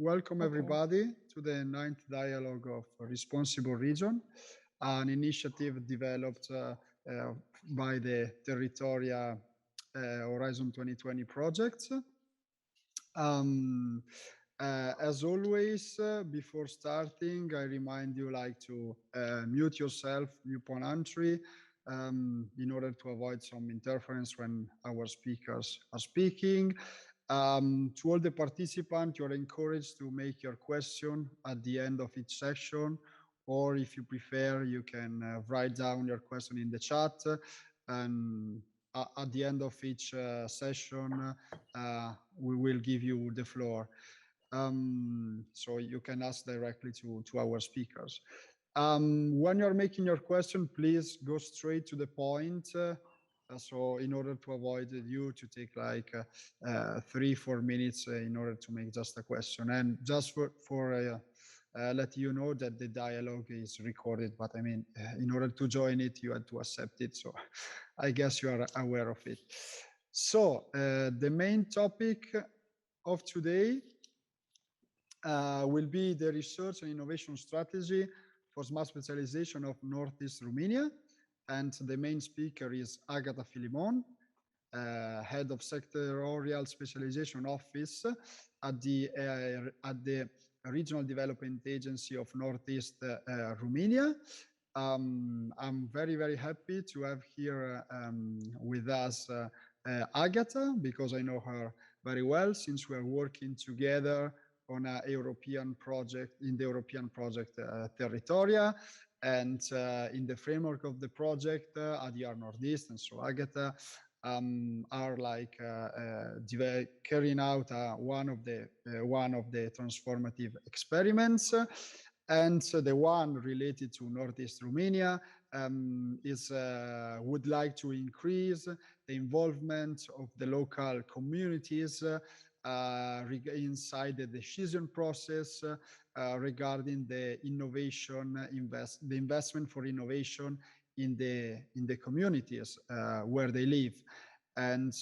Welcome everybody to the 9th Dialogue of Responsible Region, an initiative developed by the TeRRItoria Horizon 2020 project. As always, before starting, I remind you to mute yourself upon entry in order to avoid some interference when our speakers are speaking. To all the participants, you are encouraged to make your question at the end of each section, or if you prefer, you can write down your question in the chat, and at the end of each session, we will give you the floor. So you can ask directly to our speakers. When you're making your question, please go straight to the point. So in order to avoid you to take 3-4 minutes in order to make just a question, and just for let you know that the dialogue is recorded, but I mean, in order to join it, you had to accept it. So I guess you are aware of it. So the main topic of today will be the research and innovation strategy for smart specialization of Northeast Romania. And the main speaker is Agatha Fillimon, head of Sectoral Specialisation Office at the Regional Development Agency of Northeast Romania. I'm very, very happy to have here with us Agatha, because I know her very well since we are working together on a European project, in the European project TeRRItoria. And in the framework of the project, ADR Nord Est, and so Agatha are carrying out one of the transformative experiments, and the one related to Northeast Romania would like to increase the involvement of the local communities inside the decision process regarding the investment for innovation in the communities where they live. And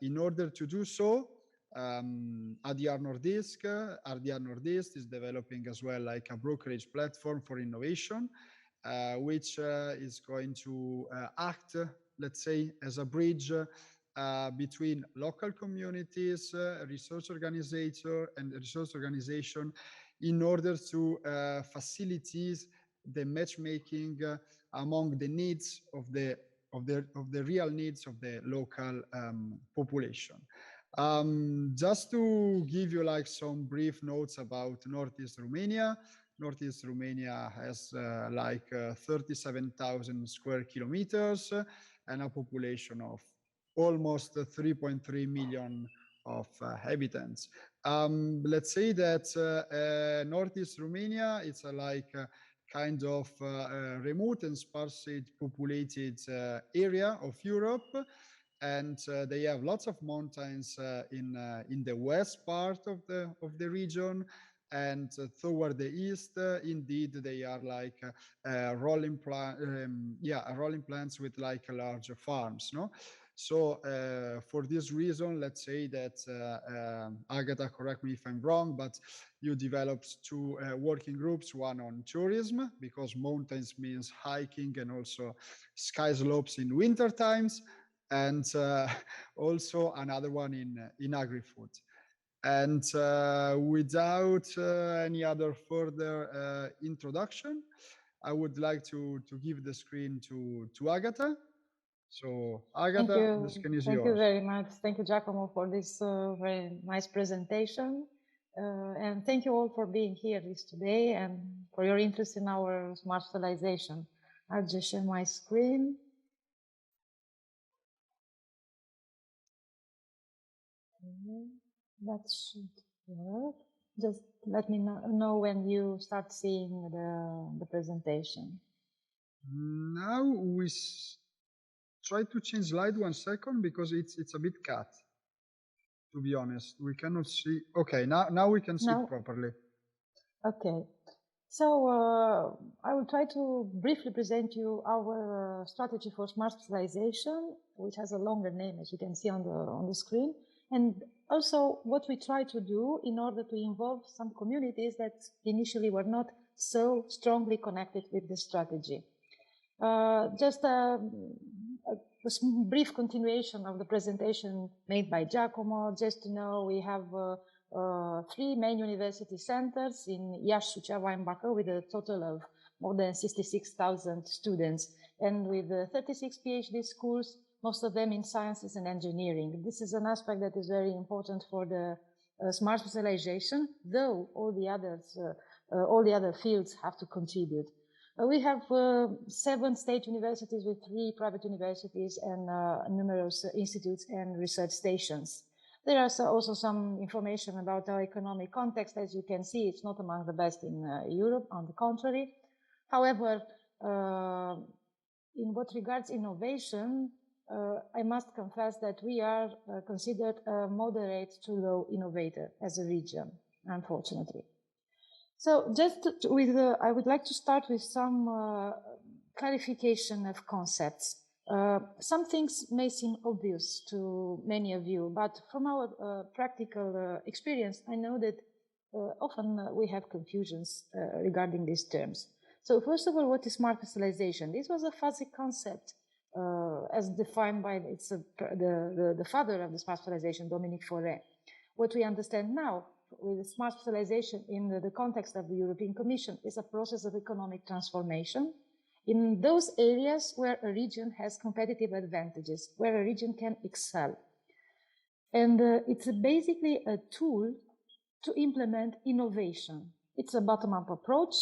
in order to do so, ADR Nord Est is developing as well a brokerage platform for innovation, which is going to act, let's say, as a bridge between local communities, research organization, in order to facilitate the matchmaking among the needs of the real needs of the local population. Just to give you some brief notes about Northeast Romania. Northeast Romania has 37,000 square kilometers and a population of almost 3.3 million of inhabitants. Let's say that Northeast Romania is a kind of remote and sparsely populated area of Europe, and they have lots of mountains in the west part of the region, and toward the east, indeed, they are rolling plants with larger farms, no? So for this reason, let's say that Agatha, correct me if I'm wrong, but you developed two working groups, one on tourism, because mountains means hiking and also ski slopes in winter times, and also another one in agri-food. And without any other further introduction, I would like to give the screen to Agatha. So Agatha, the screen is yours. Thank you very much. Thank you, Giacomo, for this very nice presentation. And thank you all for being here today and for your interest in our smart specialization. I'll just share my screen. That should work. Just let me know when you start seeing the presentation. Now we try to change slide 1 second because it's a bit cut. To be honest, we cannot see. Okay, now we can see it properly. Okay, so I will try to briefly present you our strategy for smart specialization, which has a longer name, as you can see on the screen. And also what we try to do in order to involve some communities that initially were not so strongly connected with the strategy. Just a brief continuation of the presentation made by Giacomo. Just to know, we have 3 main university centers in Iași, Suceava, and Bacău, with a total of more than 66,000 students, and with 36 PhD schools, most of them in sciences and engineering. This is an aspect that is very important for the smart specialization, though all the other fields have to contribute. We have 7 state universities with 3 private universities and numerous institutes and research stations. There are also some information about our economic context. As you can see, it's not among the best in Europe, on the contrary. However, in what regards innovation, I must confess that we are considered a moderate to low innovator as a region, unfortunately. So just I would like to start with some clarification of concepts. Some things may seem obvious to many of you, but from our practical experience, I know that often we have confusions regarding these terms. So first of all, what is smart specialization? This was a fuzzy concept as defined by the father of the smart specialization, Dominique Faure. What we understand now with smart specialization in the context of the European Commission is a process of economic transformation in those areas where a region has competitive advantages, where a region can excel. And it's basically a tool to implement innovation. It's a bottom-up approach.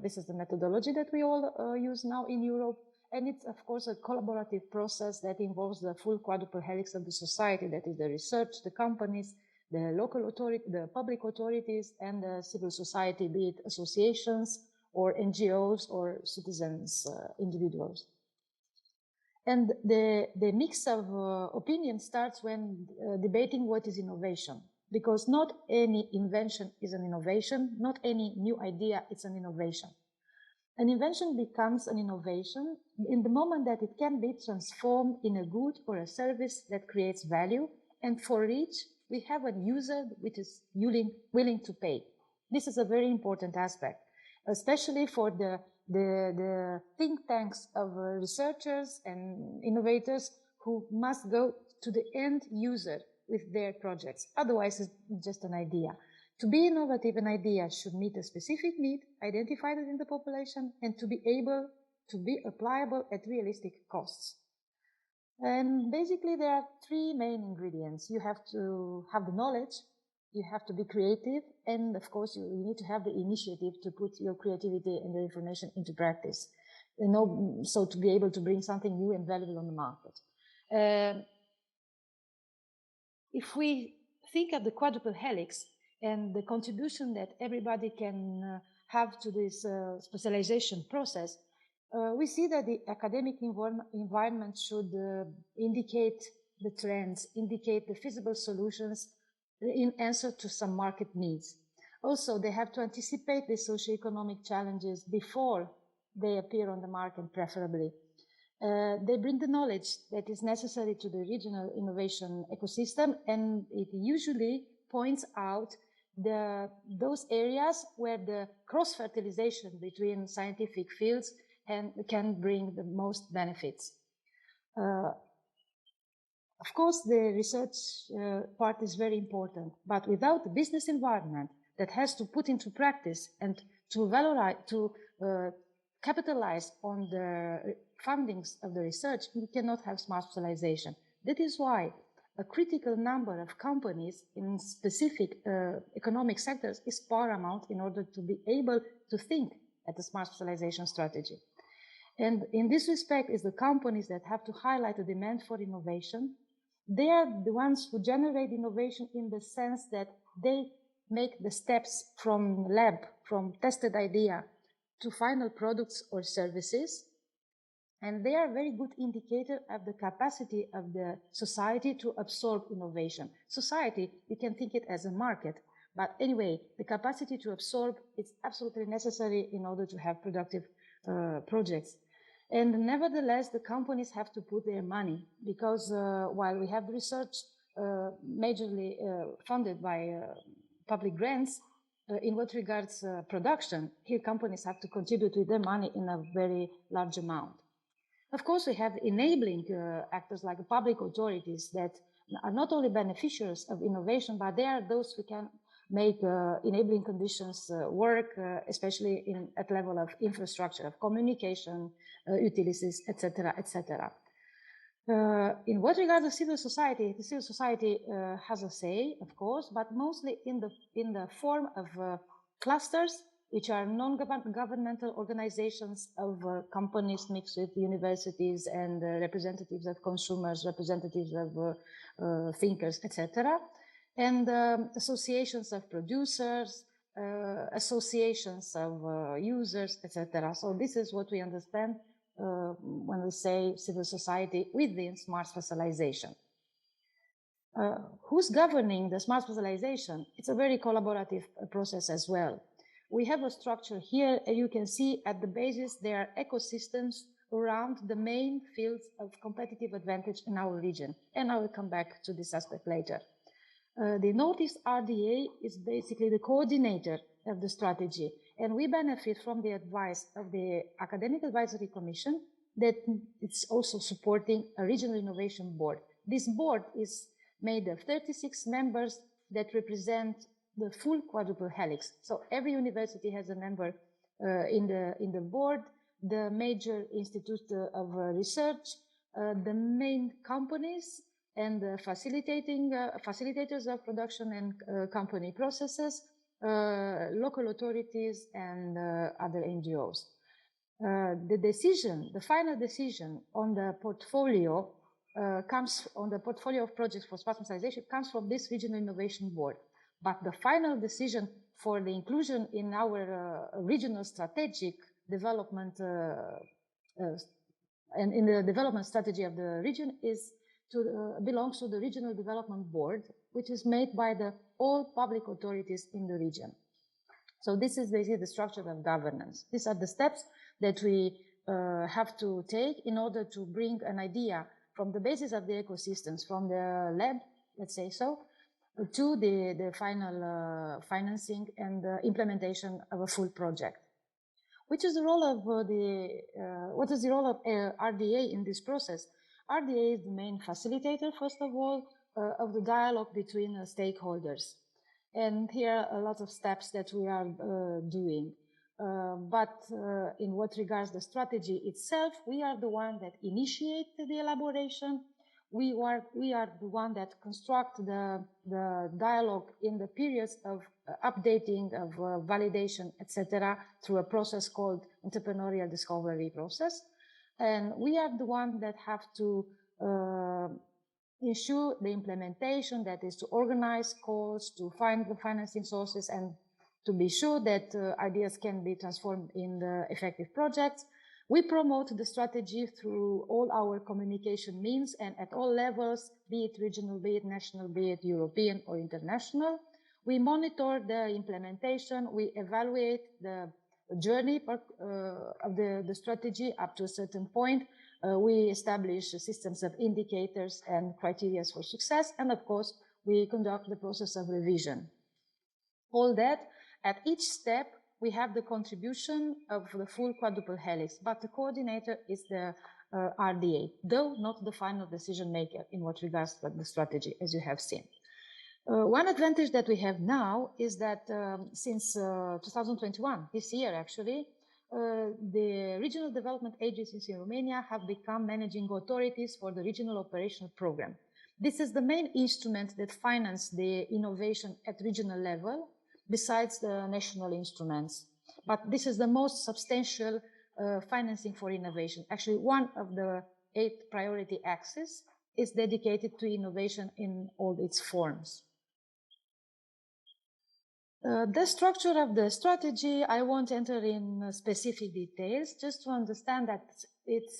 This is the methodology that we all use now in Europe. And it's, of course, a collaborative process that involves the full quadruple helix of the society, that is the research, the companies, the local authority, the public authorities, and the civil society, be it associations or NGOs or citizens, individuals. And the mix of opinion starts when debating what is innovation, because not any invention is an innovation, not any new idea is an innovation. An invention becomes an innovation in the moment that it can be transformed in a good or a service that creates value, and for each we have a user which is willing to pay. This is a very important aspect, especially for the think tanks of researchers and innovators who must go to the end user with their projects. Otherwise, it's just an idea. To be innovative, an idea should meet a specific need identified in the population and to be able to be applicable at realistic costs. And basically, there are 3 main ingredients. You have to have the knowledge, you have to be creative, and of course, you need to have the initiative to put your creativity and the information into practice. So to be able to bring something new and valuable on the market. If we think of the quadruple helix and the contribution that everybody can have to this specialization process, we see that the academic environment should indicate the trends, indicate the feasible solutions in answer to some market needs. Also, they have to anticipate the socioeconomic challenges before they appear on the market, preferably. They bring the knowledge that is necessary to the regional innovation ecosystem, and it usually points out those areas where the cross-fertilization between scientific fields can bring the most benefits. Of course, the research part is very important, but without the business environment that has to put into practice and to valorize, to capitalize on the fundings of the research, we cannot have smart specialization. That is why a critical number of companies in specific economic sectors is paramount in order to be able to think at the smart specialization strategy. And in this respect is the companies that have to highlight the demand for innovation. They are the ones who generate innovation in the sense that they make the steps from lab, from tested idea to final products or services. And they are a very good indicator of the capacity of the society to absorb innovation. Society, you can think it as a market, but anyway, the capacity to absorb is absolutely necessary in order to have productive projects. And nevertheless, the companies have to put their money because while we have research majorly funded by public grants. In what regards production, here companies have to contribute with their money in a very large amount. Of course, we have enabling actors like public authorities that are not only beneficiaries of innovation, but they are those who can make enabling conditions work, especially at level of infrastructure, of communication, utilities, etc., etc. In what regards to civil society, the civil society has a say, of course, but mostly in the form of clusters, which are non-governmental organizations of companies mixed with universities and representatives of consumers, representatives of thinkers, etc. And associations of producers, associations of users, etc. So this is what we understand when we say civil society within smart specialization. Who's governing the smart specialization? It's a very collaborative process as well. We have a structure here, and you can see at the basis there are ecosystems around the main fields of competitive advantage in our region. And I will come back to this aspect later. The Northeast RDA is basically the coordinator of the strategy, and we benefit from the advice of the Academic Advisory Commission that it's also supporting a regional innovation board. This board is made of 36 members that represent the full quadruple helix. So every university has a member in the board, the major institute of research, the main companies, and the facilitators of production and company processes, local authorities, and other NGOs. The final decision on the portfolio comes on the portfolio of projects for smart specialization comes from this regional innovation board. But the final decision for the inclusion in our regional strategic development and in the development strategy of the region belongs to the Regional Development Board, which is made by all public authorities in the region. So this is basically the structure of governance. These are the steps that we have to take in order to bring an idea from the basis of the ecosystems, from the lab, let's say so, to the final financing and implementation of a full project. Which is the role of what is the role of RDA in this process? RDA is the main facilitator, first of all, of the dialogue between stakeholders. And here are a lot of steps that we are doing. But in what regards the strategy itself, we are the one that initiate the elaboration. We are the one that construct the dialogue in the periods of updating, of validation, etc., through a process called entrepreneurial discovery process. And we are the one that have to ensure the implementation, that is to organize calls, to find the financing sources, and to be sure that ideas can be transformed in the effective projects. We promote the strategy through all our communication means and at all levels, be it regional, be it national, be it European or international. We monitor the implementation, we evaluate the journey of the strategy up to a certain point. We establish systems of indicators and criteria for success, and of course, we conduct the process of revision. All that, at each step, we have the contribution of the full quadruple helix, but the coordinator is the RDA, though not the final decision maker in what regards to the strategy, as you have seen. One advantage that we have now is that since 2021, this year actually, the regional development agencies in Romania have become managing authorities for the regional operational program. This is the main instrument that finances the innovation at regional level, besides the national instruments. But this is the most substantial financing for innovation. Actually, one of the 8 priority axes is dedicated to innovation in all its forms. The structure of the strategy, I won't enter in specific details, just to understand that it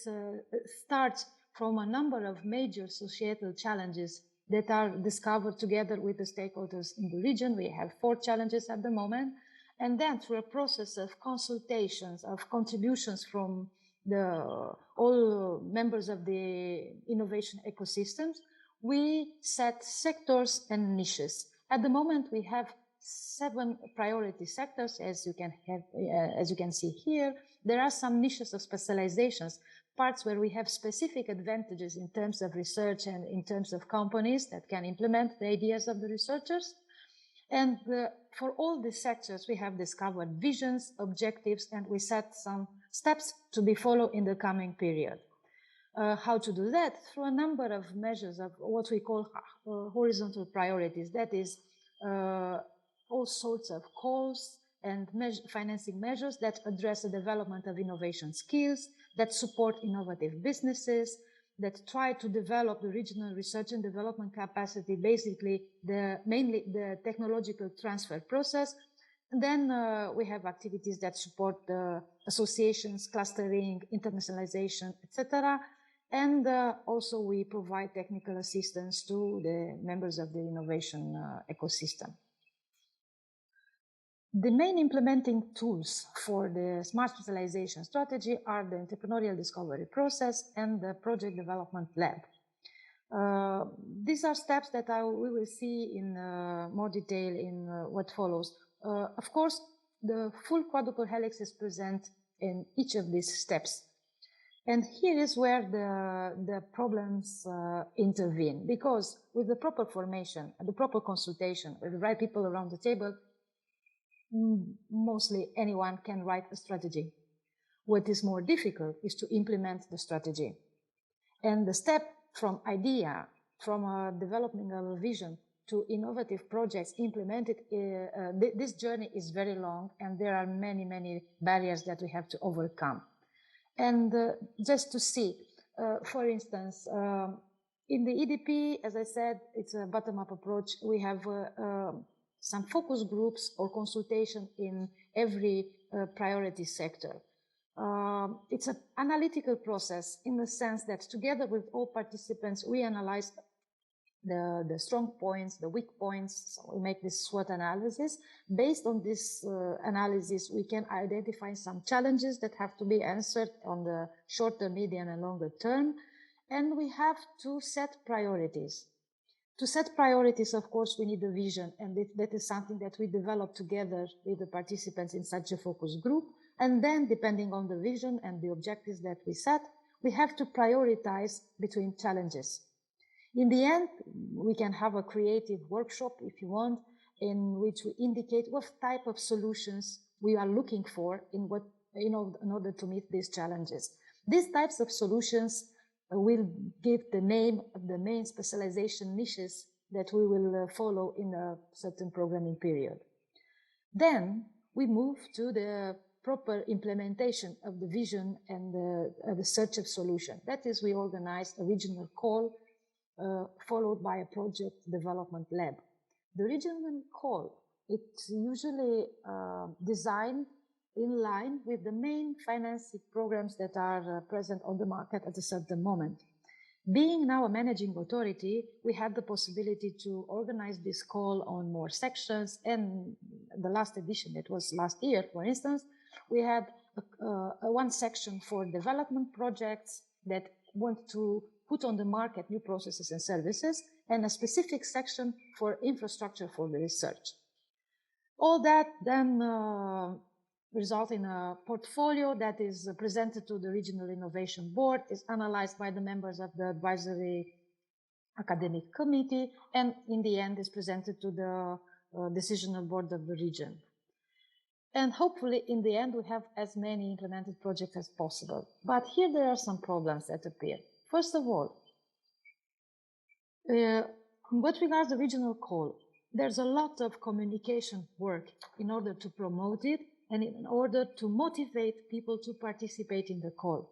starts from a number of major societal challenges that are discovered together with the stakeholders in the region. We have 4 challenges at the moment. And then through a process of consultations, of contributions from all members of the innovation ecosystems, we set sectors and niches. At the moment, we have 7 priority sectors, as you can see here. There are some niches of specializations, parts where we have specific advantages in terms of research and in terms of companies that can implement the ideas of the researchers. And for all these sectors, we have discovered visions, objectives, and we set some steps to be followed in the coming period. How to do that? Through a number of measures of what we call horizontal priorities. That is all sorts of calls and financing measures that address the development of innovation skills, that support innovative businesses, that try to develop the regional research and development capacity, basically mainly the technological transfer process. And then we have activities that support the associations, clustering, internationalization, etc. And also we provide technical assistance to the members of the innovation ecosystem. The main implementing tools for the Smart Specialization strategy are the entrepreneurial discovery process and the project development lab. These are steps that we will see in more detail in what follows. Of course, the full quadruple helix is present in each of these steps. And here is where the problems intervene, because with the proper formation and the proper consultation with the right people around the table, mostly anyone can write a strategy. What is more difficult is to implement the strategy. And the step from idea, from developing a vision to innovative projects implemented, this journey is very long, and there are many, many barriers that we have to overcome. And just to see, for instance, in the EDP, as I said, it's a bottom-up approach. We have some focus groups or consultation in every priority sector. It's an analytical process in the sense that together with all participants, we analyze the strong points, the weak points. So we make this SWOT analysis. Based on this analysis, we can identify some challenges that have to be answered on the shorter, medium, and longer term. And we have to set priorities. To set priorities, of course, we need a vision, and that is something that we develop together with the participants in such a focus group. And then, depending on the vision and the objectives that we set, we have to prioritize between challenges. In the end, we can have a creative workshop, if you want, in which we indicate what type of solutions we are looking for in order to meet these challenges. These types of solutions will give the name of the main specialization niches that we will follow in a certain programming period. Then we move to the proper implementation of the vision and the search of solution. That is, we organize a regional call followed by a project development lab. The regional call, it's usually designed in line with the main financing programs that are present on the market at a certain moment. Being now a managing authority, we had the possibility to organize this call on more sections, and the last edition, that was last year, for instance, we had one section for development projects that want to put on the market new processes and services, and a specific section for infrastructure for the research. All that then result in a portfolio that is presented to the Regional Innovation Board, is analyzed by the members of the Advisory Academic Committee, and in the end is presented to the Decisional Board of the region. And hopefully, in the end, we have as many implemented projects as possible. But here there are some problems that appear. First of all, what regards the regional call, there's a lot of communication work in order to promote it and in order to motivate people to participate in the call.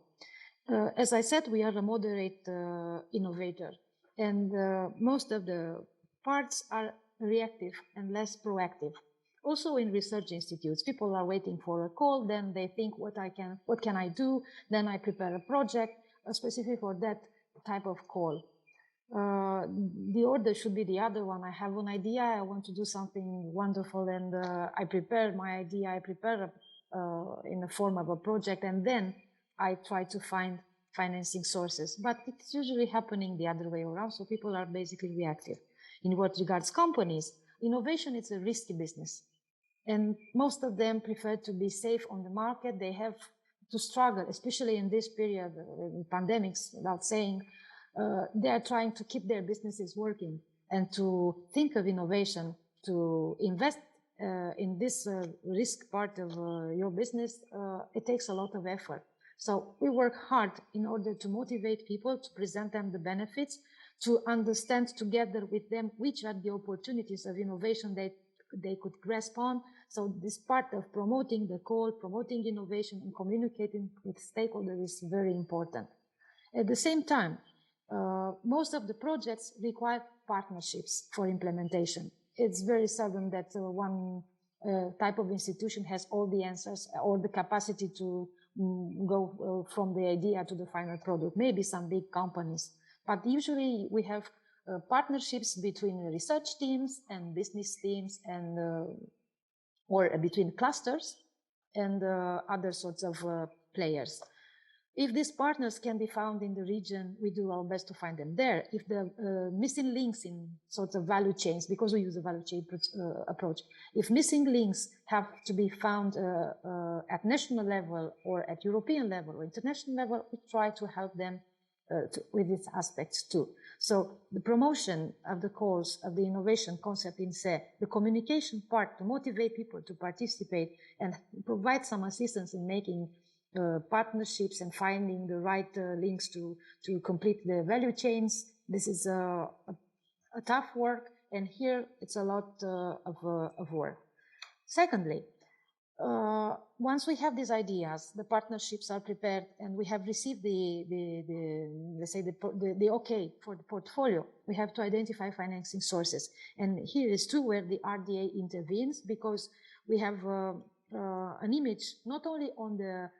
As I said, we are a moderate innovator, and most of the parts are reactive and less proactive. Also in research institutes, people are waiting for a call, then they think what can I do, then I prepare a project specific for that type of call. The order should be the other one. I have an idea, I want to do something wonderful, and I prepare my idea, I prepare in the form of a project, and then I try to find financing sources, but it's usually happening the other way around, so people are basically reactive. In what regards companies, innovation is a risky business, and most of them prefer to be safe on the market. They have to struggle, especially in this period, pandemics, without saying, they are trying to keep their businesses working, and to think of innovation, to invest in this risk part of your business, it takes a lot of effort. So we work hard in order to motivate people, to present them the benefits, to understand together with them which are the opportunities of innovation that they could grasp on. So this part of promoting the call, promoting innovation, and communicating with stakeholders is very important. At the same time, most of the projects require partnerships for implementation. It's very seldom that one type of institution has all the answers or the capacity to go from the idea to the final product. Maybe some big companies, but usually we have partnerships between research teams and business teams, and or between clusters and other sorts of players. If these partners can be found in the region, we do our best to find them there. If the missing links in sorts of value chains, because we use a value chain approach, if missing links have to be found at national level or at European level or international level, we try to help them with these aspects too. So the promotion of the calls of the innovation concept in SE, the communication part to motivate people to participate and provide some assistance in making partnerships and finding the right links to complete the value chains. This is a tough work, and here it's a lot of work. Secondly, once we have these ideas, the partnerships are prepared, and we have received let's say the okay for the portfolio, we have to identify financing sources. And here is too where the RDA intervenes, because we have an image not only on the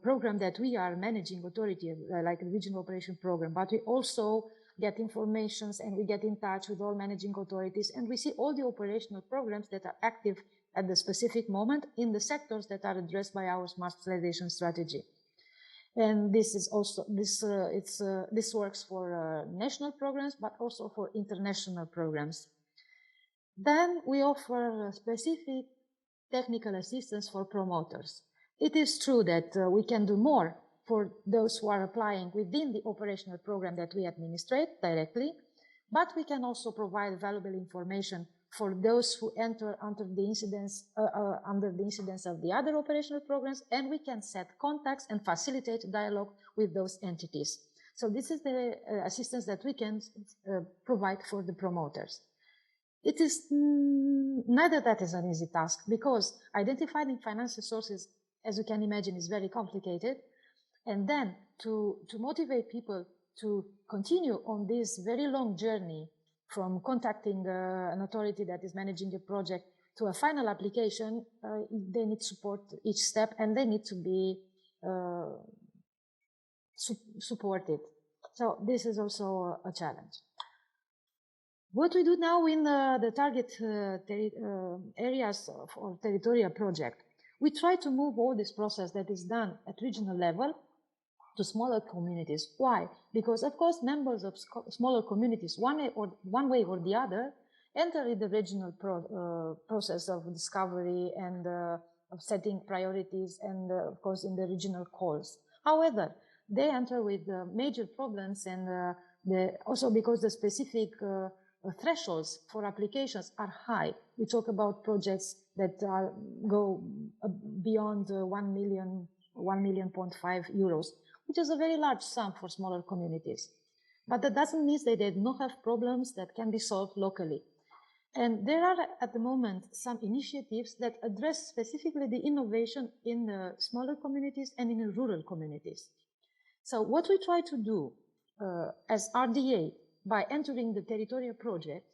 program that we are managing authority, like the regional operation program, but we also get informations and we get in touch with all managing authorities, and we see all the operational programs that are active at the specific moment in the sectors that are addressed by our Smart Specialization strategy. And this is also, this works for national programs, but also for international programs. Then we offer specific technical assistance for promoters. It is true that we can do more for those who are applying within the operational program that we administrate directly, but we can also provide valuable information for those who enter under the incidence of the other operational programs, and we can set contacts and facilitate dialogue with those entities. So this is the assistance that we can provide for the promoters. It is neither that is an easy task, because identifying financial sources, as you can imagine, is very complicated. And then to motivate people to continue on this very long journey from contacting an authority that is managing a project to a final application, they need support each step, and they need to be supported. So this is also a challenge. What we do now in the target areas of our TeRRItoria project, we try to move all this process that is done at regional level to smaller communities. Why? Because, of course, members of smaller communities, one way or the other, enter in the regional process of discovery and of setting priorities, and, of course, in the regional calls. However, they enter with major problems, and also because the specific thresholds for applications are high. We talk about projects that go beyond 1 million, 1.5 million, which is a very large sum for smaller communities. But that doesn't mean that they do not have problems that can be solved locally. And there are at the moment some initiatives that address specifically the innovation in the smaller communities and in the rural communities. So what we try to do as RDA by entering the TeRRItoria project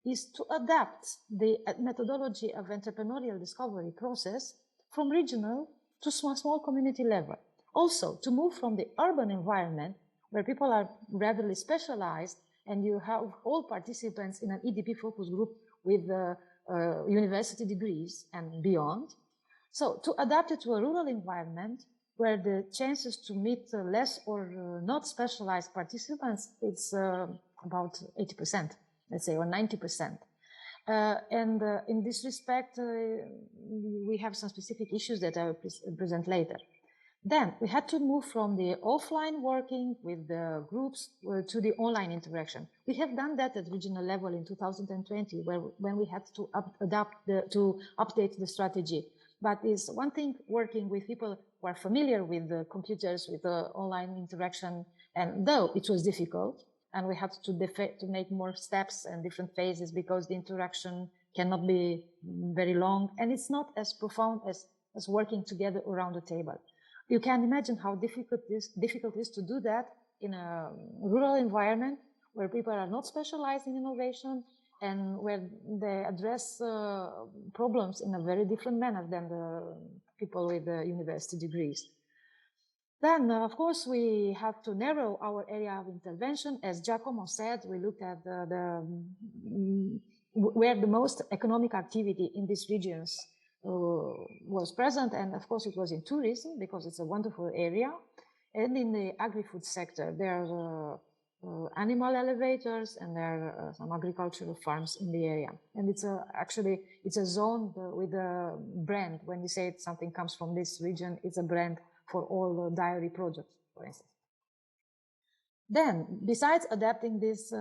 is to adapt the methodology of entrepreneurial discovery process from regional to small community level. Also, to move from the urban environment, where people are rather specialized, and you have all participants in an EDP focus group with university degrees and beyond. So to adapt it to a rural environment, where the chances to meet less or not specialized participants, it's about 80%, let's say, or 90%. And in this respect, we have some specific issues that I will present later. Then we had to move from the offline working with the groups to the online interaction. We have done that at regional level in 2020, when we had to update the strategy. But it's one thing working with people who are familiar with the computers, with the online interaction, and though it was difficult, and we had to make more steps and different phases because the interaction cannot be very long, and it's not as profound as working together around the table. You can imagine how difficult it is to do that in a rural environment where people are not specialized in innovation and where they address problems in a very different manner than the people with the university degrees. Then, of course, we have to narrow our area of intervention. As Giacomo said, we looked at where the most economic activity in these regions was present, and of course it was in tourism because it's a wonderful area, and in the agri-food sector there are animal elevators and there are some agricultural farms in the area, and it's a zone with a brand. When you say something comes from this region, it's a brand for all dairy products, for instance. Then, besides adapting this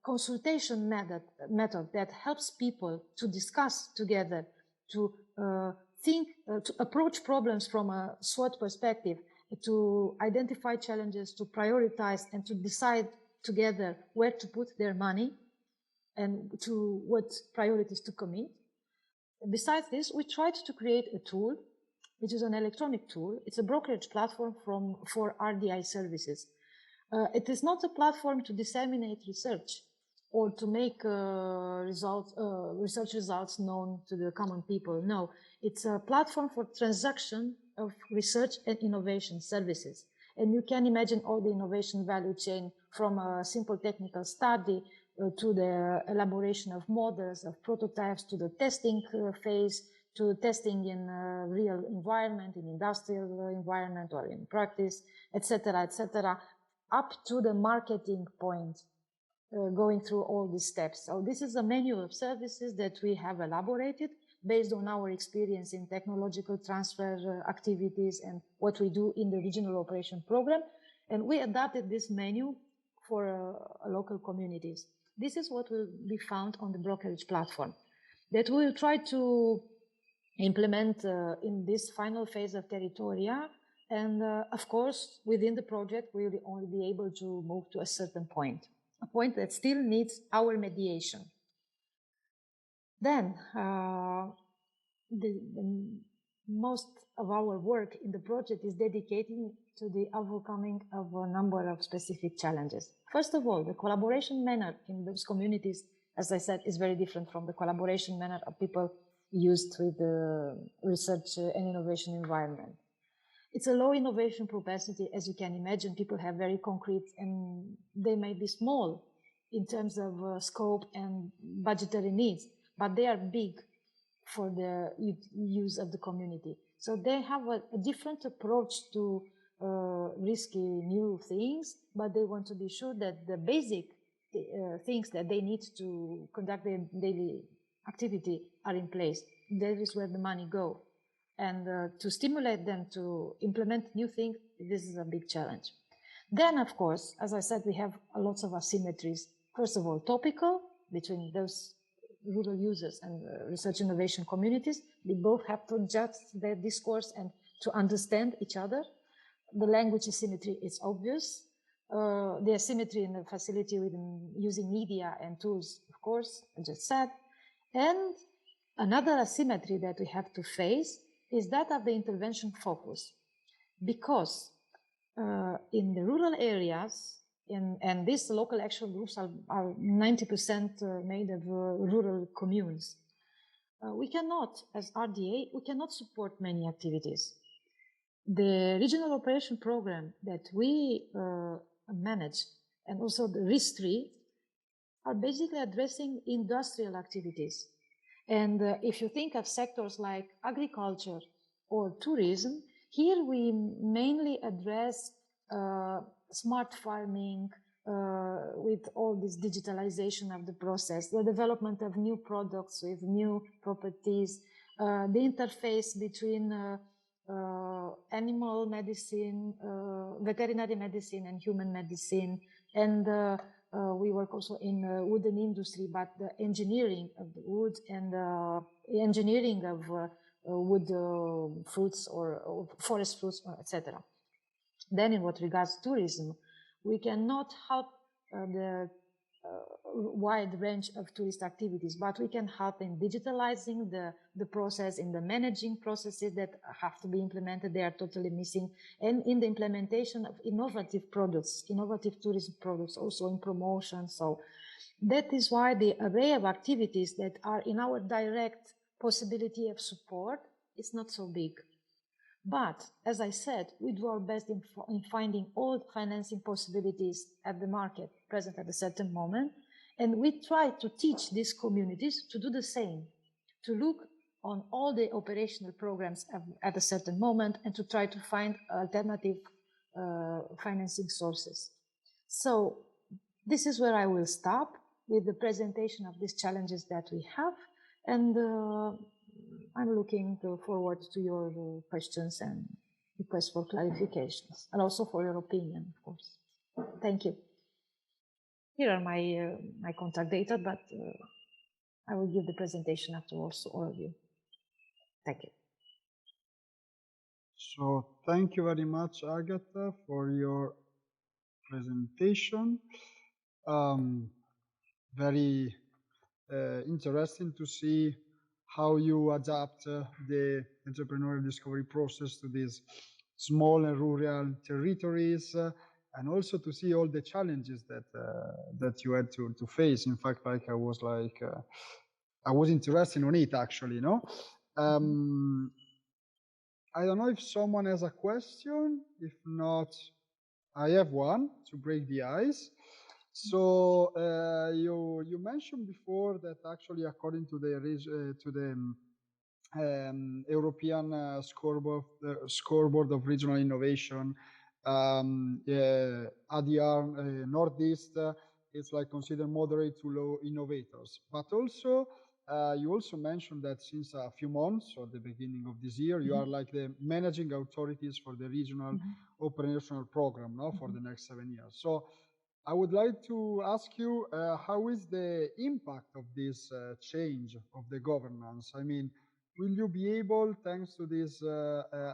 consultation method that helps people to discuss together, to to approach problems from a SWOT perspective, to identify challenges, to prioritize, and to decide together where to put their money and to what priorities to commit. Besides this, we tried to create a tool, which is an electronic tool. It's a brokerage platform for RDI services. It is not a platform to disseminate research or to make research results known to the common people. No, it's a platform for transaction of research and innovation services. And you can imagine all the innovation value chain from a simple technical study to the elaboration of models, of prototypes, to the testing phase, to testing in a real environment, in industrial environment or in practice, etc., up to the marketing point. Going through all these steps. So this is a menu of services that we have elaborated based on our experience in technological transfer activities and what we do in the regional operation program. And we adapted this menu for local communities. This is what will be found on the brokerage platform that we will try to implement in this final phase of TeRRItoria. And of course, within the project, we will only be able to move to a certain point. A point that still needs our mediation. Then, the most of our work in the project is dedicated to the overcoming of a number of specific challenges. First of all, the collaboration manner in those communities, as I said, is very different from the collaboration manner of people used with the research and innovation environment. It's a low innovation propensity, as you can imagine. People have very concrete, and they may be small in terms of scope and budgetary needs, but they are big for the use of the community. So they have a different approach to risky new things, but they want to be sure that the basic things that they need to conduct their daily activity are in place. That is where the money goes. And to stimulate them to implement new things, this is a big challenge. Then, of course, as I said, we have lots of asymmetries. First of all, topical between those rural users and research innovation communities. They both have to adjust their discourse and to understand each other. The language asymmetry is obvious. The asymmetry in the facility with using media and tools, of course, I just said. And another asymmetry that we have to face is that of the intervention focus. Because in the rural areas, and these local action groups are 90% made of rural communes, we cannot, as RDA, we cannot support many activities. The regional operation program that we manage, and also the RIS3, are basically addressing industrial activities. And if you think of sectors like agriculture or tourism, Here we mainly address smart farming with all this digitalization of the process, the development of new products with new properties, the interface between animal medicine, veterinary medicine and human medicine, and we work also in wooden industry, but the engineering of the wood and engineering of wood fruits or forest fruits, etc. Then in what regards tourism, we cannot help the wide range of tourist activities, but we can help in digitalizing the process, in the managing processes that have to be implemented. They are totally missing. And in the implementation of innovative products, innovative tourism products, also in promotion. So that is why the array of activities that are in our direct possibility of support is not so big. But as I said, we do our best in finding all financing possibilities at the market present at a certain moment. And we try to teach these communities to do the same, to look on all the operational programs at a certain moment and to try to find alternative financing sources. So this is where I will stop with the presentation of these challenges that we have. And I'm looking forward to your questions and requests for clarifications, and also for your opinion, of course. Thank you. Here are my my contact data, but I will give the presentation afterwards to all of you. Thank you. So thank you very much, Agatha, for your presentation. Very interesting to see how you adapt the entrepreneurial discovery process to these small and rural territories, and also to see all the challenges that that you had to face. In fact, like I was interested on it actually, you know. I don't know if someone has a question. If not, I have one to break the ice. So you mentioned before that actually, according to the European scoreboard of regional innovation, ADR Nord Est is like considered moderate to low innovators. But also, you also mentioned that since a few months, or the beginning of this year, you are like the managing authorities for the regional operational program now for the next 7 years. So I would like to ask you, how is the impact of this change of the governance? I mean, will you be able, thanks to this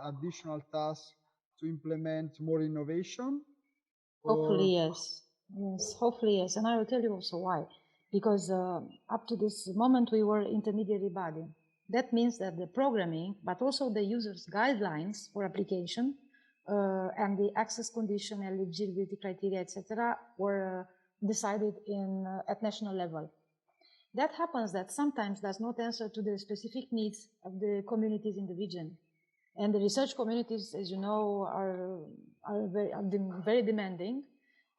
additional task, to implement more innovation? Hopefully, yes. Yes, hopefully, yes. And I will tell you also why. Because up to this moment, we were intermediary body. That means that the programming, but also the user's guidelines for application, and the access condition, eligibility criteria, etc., were decided at national level. That happens that sometimes does not answer to the specific needs of the communities in the region. And the research communities, as you know, are very demanding.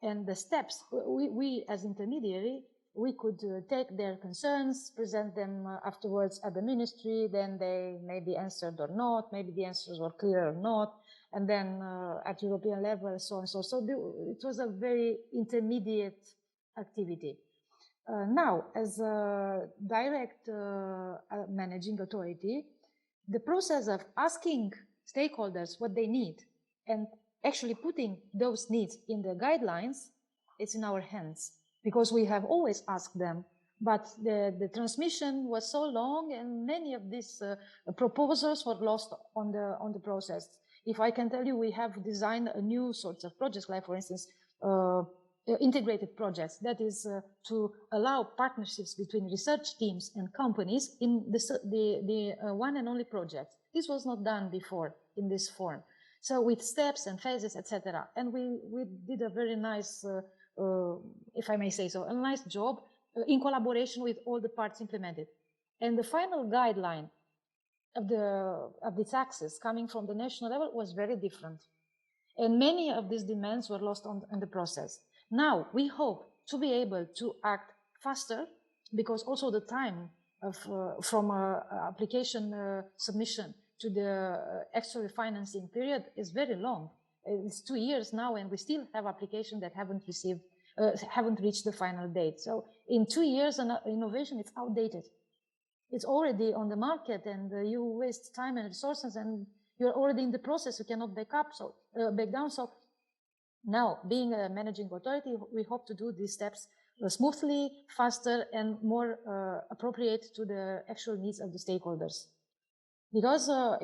And the steps, we as intermediary, we could take their concerns, present them afterwards at the ministry, then they may be answered or not, maybe the answers were clear or not, and then at European level, so on and so. So it was a very intermediate activity. Now, as a direct managing authority, the process of asking stakeholders what they need and actually putting those needs in the guidelines, it's in our hands, because we have always asked them, but the transmission was so long and many of these proposals were lost on the process. If I can tell you, we have designed a new sorts of projects, like for instance, integrated projects, that is to allow partnerships between research teams and companies in the one and only project. This was not done before in this form. So with steps and phases, etc. And we did a very nice, if I may say so, a nice job in collaboration with all the parts implemented. And the final guideline of this access coming from the national level was very different. And many of these demands were lost in the process. Now, we hope to be able to act faster, because also the time of from application submission to the actual financing period is very long. It's 2 years now, and we still have applications that haven't reached the final date. So in 2 years, an innovation is outdated. It's already on the market, and you waste time and resources, and you're already in the process. You cannot back down. So now, being a managing authority, we hope to do these steps smoothly, faster, and more appropriate to the actual needs of the stakeholders. Because the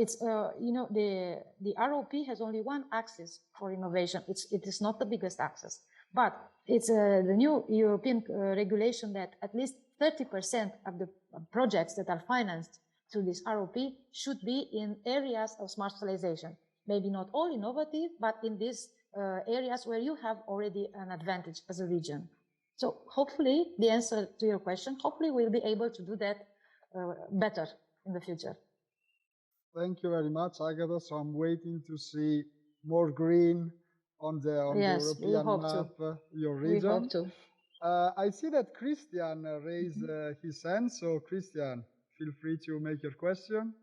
ROP has only one axis for innovation. It is not the biggest axis, but it's the new European regulation that at least 30% of the projects that are financed through this ROP should be in areas of smart specialization. Maybe not all innovative, but in these areas where you have already an advantage as a region. So hopefully, the answer to your question, hopefully we'll be able to do that better in the future. Thank you very much, Agatha. So I'm waiting to see more green on the European map, your region. We hope to. I see that Christian raised his hand. So Christian, feel free to make your question.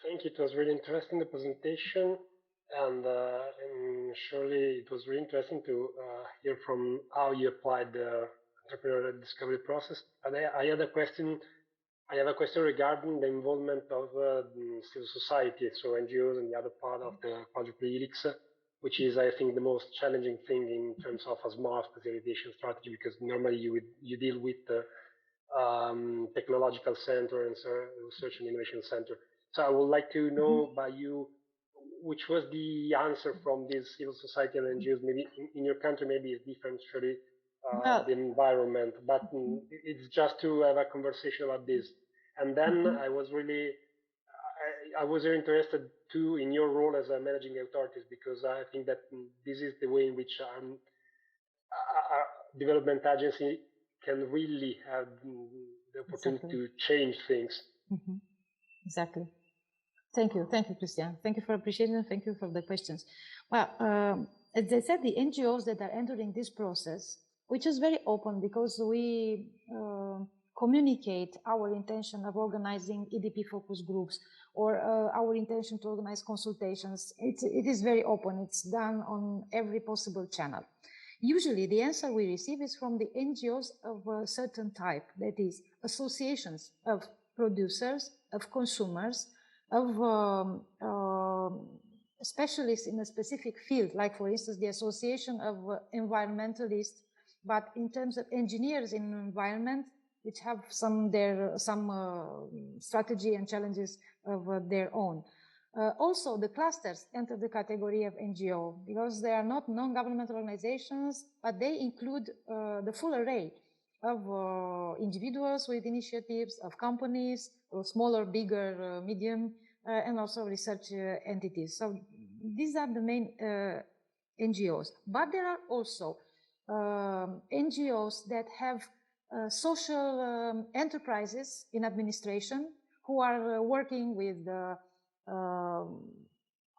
Thank you. It was really interesting, the presentation, and surely it was really interesting to hear from how you applied the entrepreneurial discovery process. And I have a question regarding the involvement of civil society, so NGOs and the other part of the project lyrics, which is, I think, the most challenging thing in terms of a smart specialization strategy, because normally you deal with the technological center and research and innovation center. So I would like to know by you, which was the answer from these civil society and NGOs. Maybe in your country, maybe it's different, surely, the environment, but it's just to have a conversation about this. And then I was very interested too in your role as a managing authorities, because I think that this is the way in which development agency can really have the opportunity to change things. Exactly. Thank you, Christian. Thank you for appreciating it. Thank you for the questions. Well, as I said, the NGOs that are entering this process, which is very open because we communicate our intention of organizing EDP focus groups or our intention to organize consultations. It is very open. It's done on every possible channel. Usually the answer we receive is from the NGOs of a certain type, that is associations of producers, of consumers, of specialists in a specific field, like for instance the Association of Environmentalists, but in terms of engineers in environment, which have some strategy and challenges of their own. Also, the clusters enter the category of NGO because they are not non-governmental organizations, but they include the full array of individuals with initiatives, of companies, smaller, bigger, medium, and also research entities. So these are the main NGOs. But there are also NGOs that have social enterprises in administration who are working with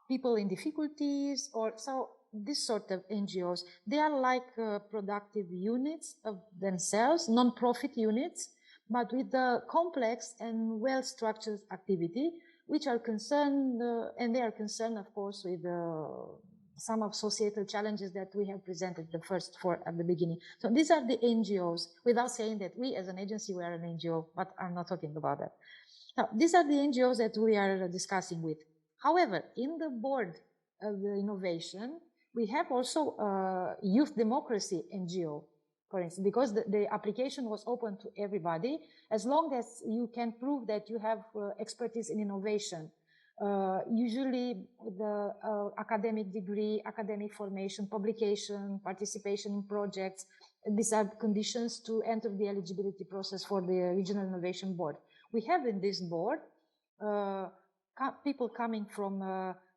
people in difficulties, or so this sort of NGOs. They are like productive units of themselves, non-profit units, but with a complex and well-structured activity, which are concerned, and they are concerned, of course, with some of societal challenges that we have presented the first four at the beginning. So these are the NGOs, without saying that we as an agency, we are an NGO, but I'm not talking about that. Now, these are the NGOs that we are discussing with. However, in the board of the innovation, we have also a youth democracy NGO, for instance, because the application was open to everybody, as long as you can prove that you have expertise in innovation. Usually the academic degree, academic formation, publication, participation in projects, these are conditions to enter the eligibility process for the Regional Innovation Board. We have in this board people coming from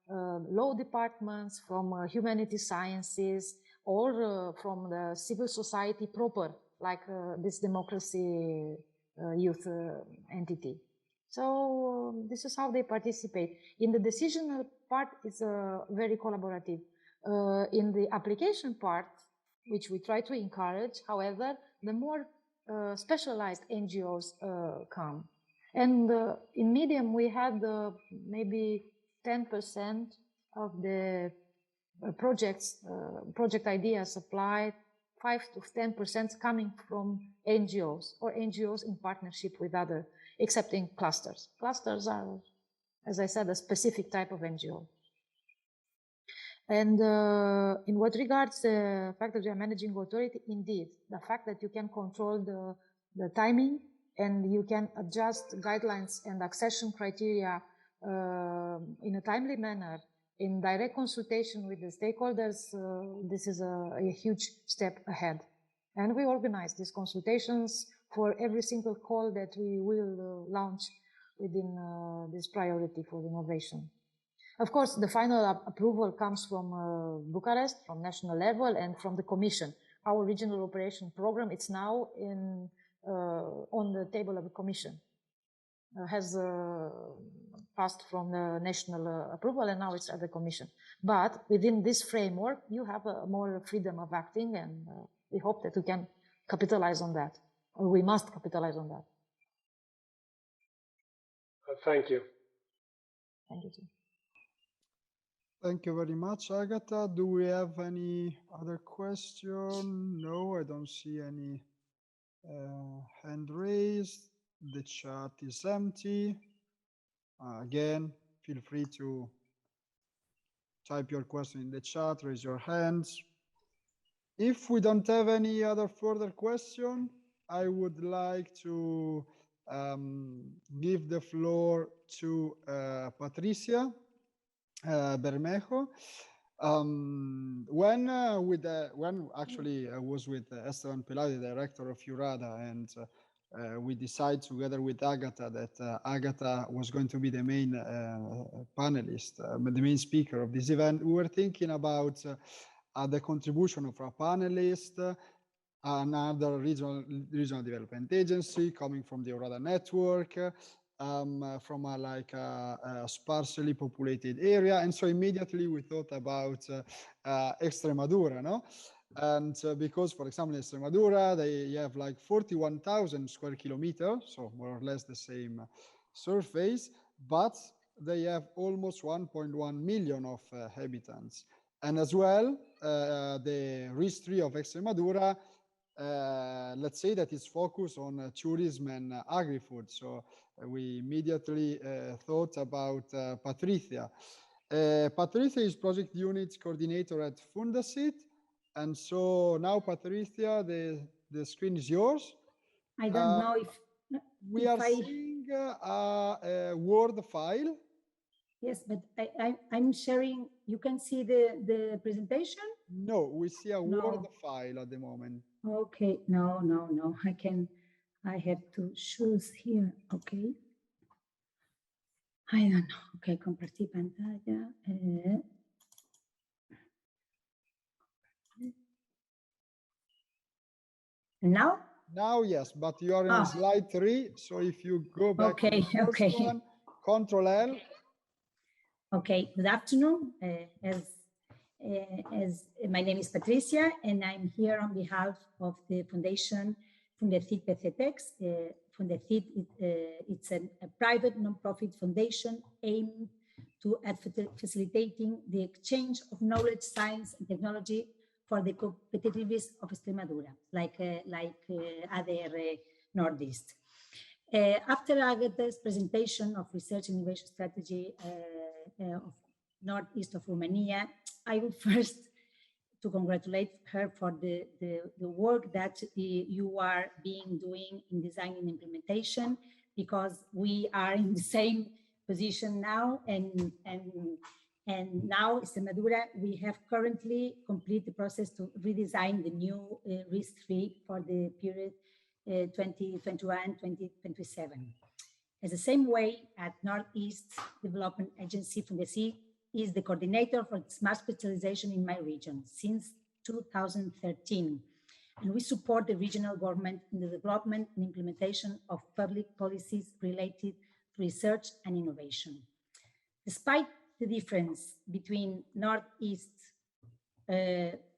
law departments, from humanities sciences, or from the civil society proper, like this democracy youth entity. So this is how they participate. In the decisional part, it's very collaborative. In the application part, which we try to encourage, however, the more specialized NGOs come. And in medium, we had maybe 10% of the project ideas applied, 5 to 10% coming from NGOs or NGOs in partnership with other, excepting clusters. Clusters are, as I said, a specific type of NGO. And in what regards the fact that you are managing authority, indeed, the fact that you can control the timing and you can adjust guidelines and accession criteria in a timely manner, in direct consultation with the stakeholders, this is a huge step ahead. And we organize these consultations for every single call that we will launch within this priority for innovation. Of course, the final approval comes from Bucharest, from national level, and from the Commission. Our regional operation program, it's now on the table of the Commission. Has passed from the national approval, and now it's at the Commission. But within this framework, you have more freedom of acting, and we hope that we can capitalize on that, or we must capitalize on that. Thank you. Thank you, too. Thank you very much, Agatha. Do we have any other question? No, I don't see any hand raised. The chat is empty. Again, feel free to type your question in the chat, raise your hands. If we don't have any other further question, I would like to give the floor to Patricia Bermejo. When actually I was with Esteban Pelayo, the director of EURADA, and we decided together with Agatha that Agatha was going to be the main panelist, the main speaker of this event. We were thinking about the contribution of a panelist, another regional development agency coming from the EURADA network, from a sparsely populated area. And so immediately we thought about Extremadura, no? And because, for example, in Extremadura, they have like 41,000 square kilometers, so more or less the same surface, but they have almost 1.1 million of inhabitants. And as well, the RIS3 of Extremadura, let's say that is focused on tourism and agri-food. So we immediately thought about Patricia. Patricia is project unit coordinator at Fundasit. And so now, Patricia, the screen is yours. I don't know if we are seeing a Word file. Yes, but I'm sharing. You can see the presentation? No, we see a Word file at the moment. Okay, no. I have to choose here. Okay. I don't know. Okay, compartir pantalla. Now? Now, yes, but you are on slide 3. So if you go back to the first one, Control L. Okay, good afternoon. As my name is Patricia, and I'm here on behalf of the Foundation Fundasit PCTEX. Fundasit, it's a private non-profit foundation aimed at facilitating the exchange of knowledge, science, and technology for the competitiveness of Extremadura, like ADR Nord Est. After Agatha's presentation of research and innovation strategy of northeast of Romania, I would first to congratulate her for the work that you are doing in design and implementation, because we are in the same position now, and now Extremadura, we have currently completed the process to redesign the new RIS3 for the period 2021-2027. As the same way at Northeast Development Agency Fundasit is the coordinator for Smart Specialization in my region since 2013. And we support the regional government in the development and implementation of public policies related to research and innovation. Despite the difference between Northeast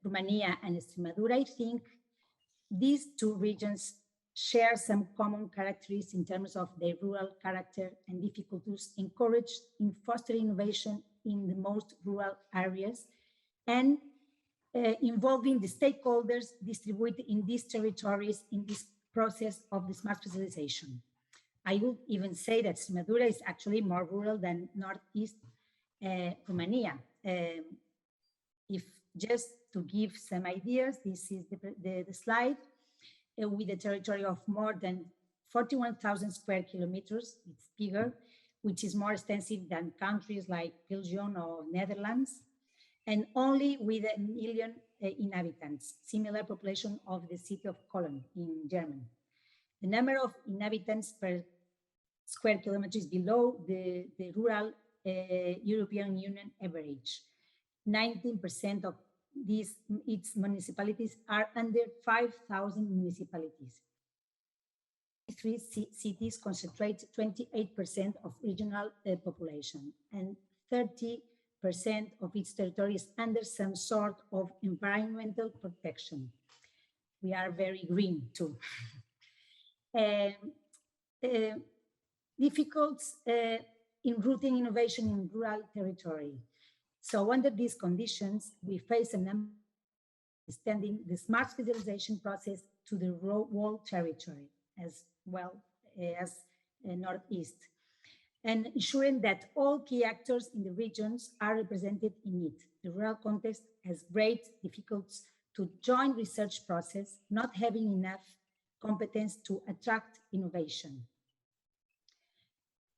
Romania and Extremadura, I think these two regions share some common characteristics in terms of their rural character and difficulties, encouraged in fostering innovation in the most rural areas, and involving the stakeholders distributed in these territories in this process of the smart specialization. I would even say that Extremadura is actually more rural than Northeast Romania. If just to give some ideas, this is the slide with a territory of more than 41,000 square kilometers. It's bigger, which is more extensive than countries like Belgium or Netherlands, and only with 1 million inhabitants, similar population of the city of Cologne in Germany. The number of inhabitants per square kilometer is below the rural European Union average. 19% of its municipalities are under 5,000 municipalities. 3 cities concentrate 28% of regional population, and 30% of its territory is under some sort of environmental protection. We are very green too. Difficult in rooting innovation in rural territory. So under these conditions, we face a number of extending the smart specialization process to the whole territory as well as Northeast, and ensuring that all key actors in the regions are represented in it. The rural context has great difficulties to join research process, not having enough competence to attract innovation.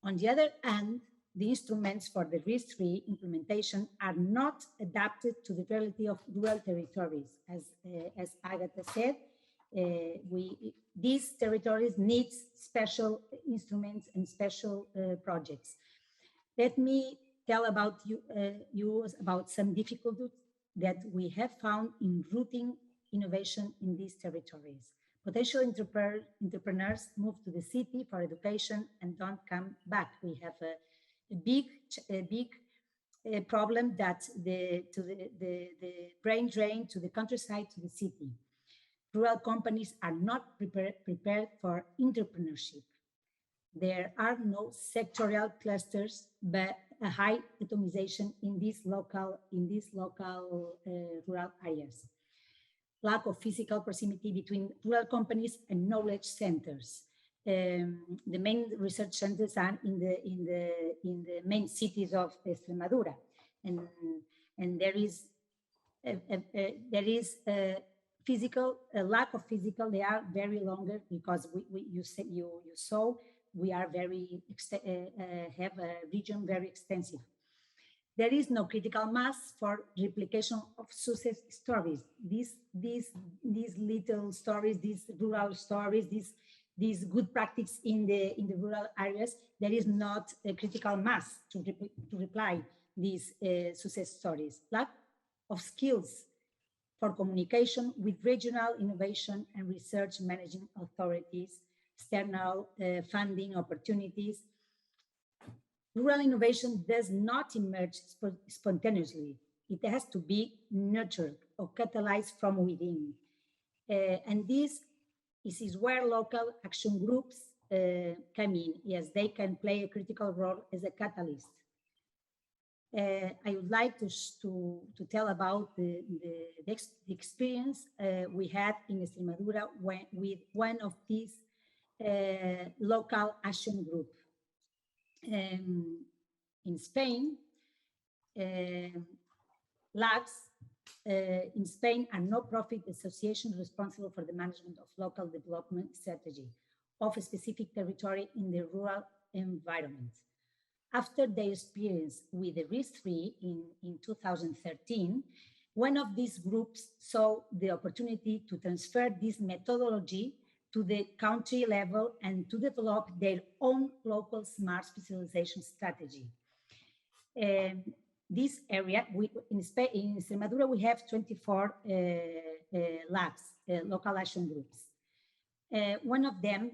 On the other hand, the instruments for the RIS3 implementation are not adapted to the reality of rural territories. As Agatha said, these territories need special instruments and special projects. Let me tell about you about some difficulties that we have found in rooting innovation in these territories. Potential entrepreneurs move to the city for education and don't come back. We have a big problem that the brain drain to the countryside, to the city. Rural companies are not prepared for entrepreneurship. There are no sectoral clusters, but a high atomization in these local rural areas. Lack of physical proximity between rural companies and knowledge centers. The main research centers are in the main cities of Extremadura, and there is a lack of physical. They are very longer because you saw we are very have a region very extensive. There is no critical mass for replication of success stories. These little stories, these rural stories, these good practice in the rural areas. There is not a critical mass to reply these success stories. Lack of skills for communication with regional innovation and research managing authorities, external funding opportunities. Rural innovation does not emerge spontaneously. It has to be nurtured or catalyzed from within. And this is where local action groups come in. Yes, they can play a critical role as a catalyst. I would like to tell about the experience we had in Extremadura with one of these local action groups. In Spain, LACs in Spain are no-profit associations responsible for the management of local development strategy of a specific territory in the rural environment. After their experience with the RIS3 in 2013, one of these groups saw the opportunity to transfer this methodology to the country level and to develop their own local smart specialization strategy. This area, in Extremadura, we have 24 LACs, local action groups. One of them,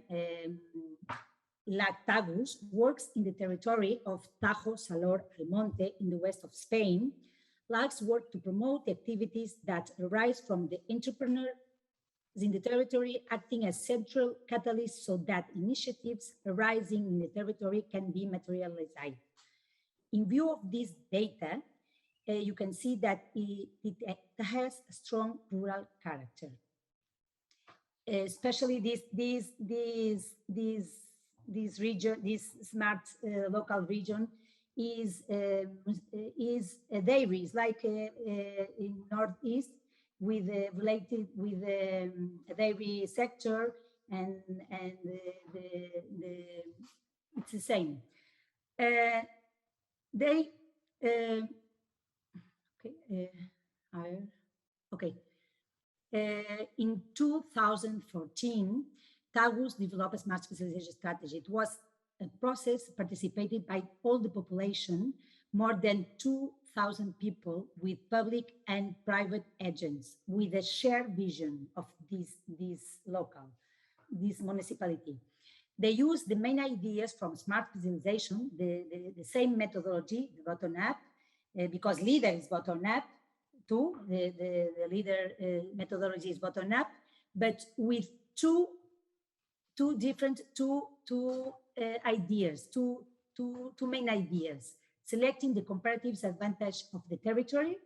LAC Tagus, works in the territory of Tajo, Salor, Almonte in the west of Spain. LACs work to promote activities that arise from the entrepreneur in the territory, acting as central catalyst so that initiatives arising in the territory can be materialized. In view of this data, you can see that it has a strong rural character. Especially this region, this smart local region is a dairy, like in Nord Est, with related with the dairy sector, and it's the same. In 2014, TAGUS developed a smart specialization strategy. It was a process participated by all the population, more than 2,000 people, with public and private agents, with a shared vision of this municipality. They used the main ideas from smart specialization, the same methodology, the bottom-up, because leader is bottom-up too, the leader methodology is bottom-up, but with two main ideas: selecting the comparative advantage of the territory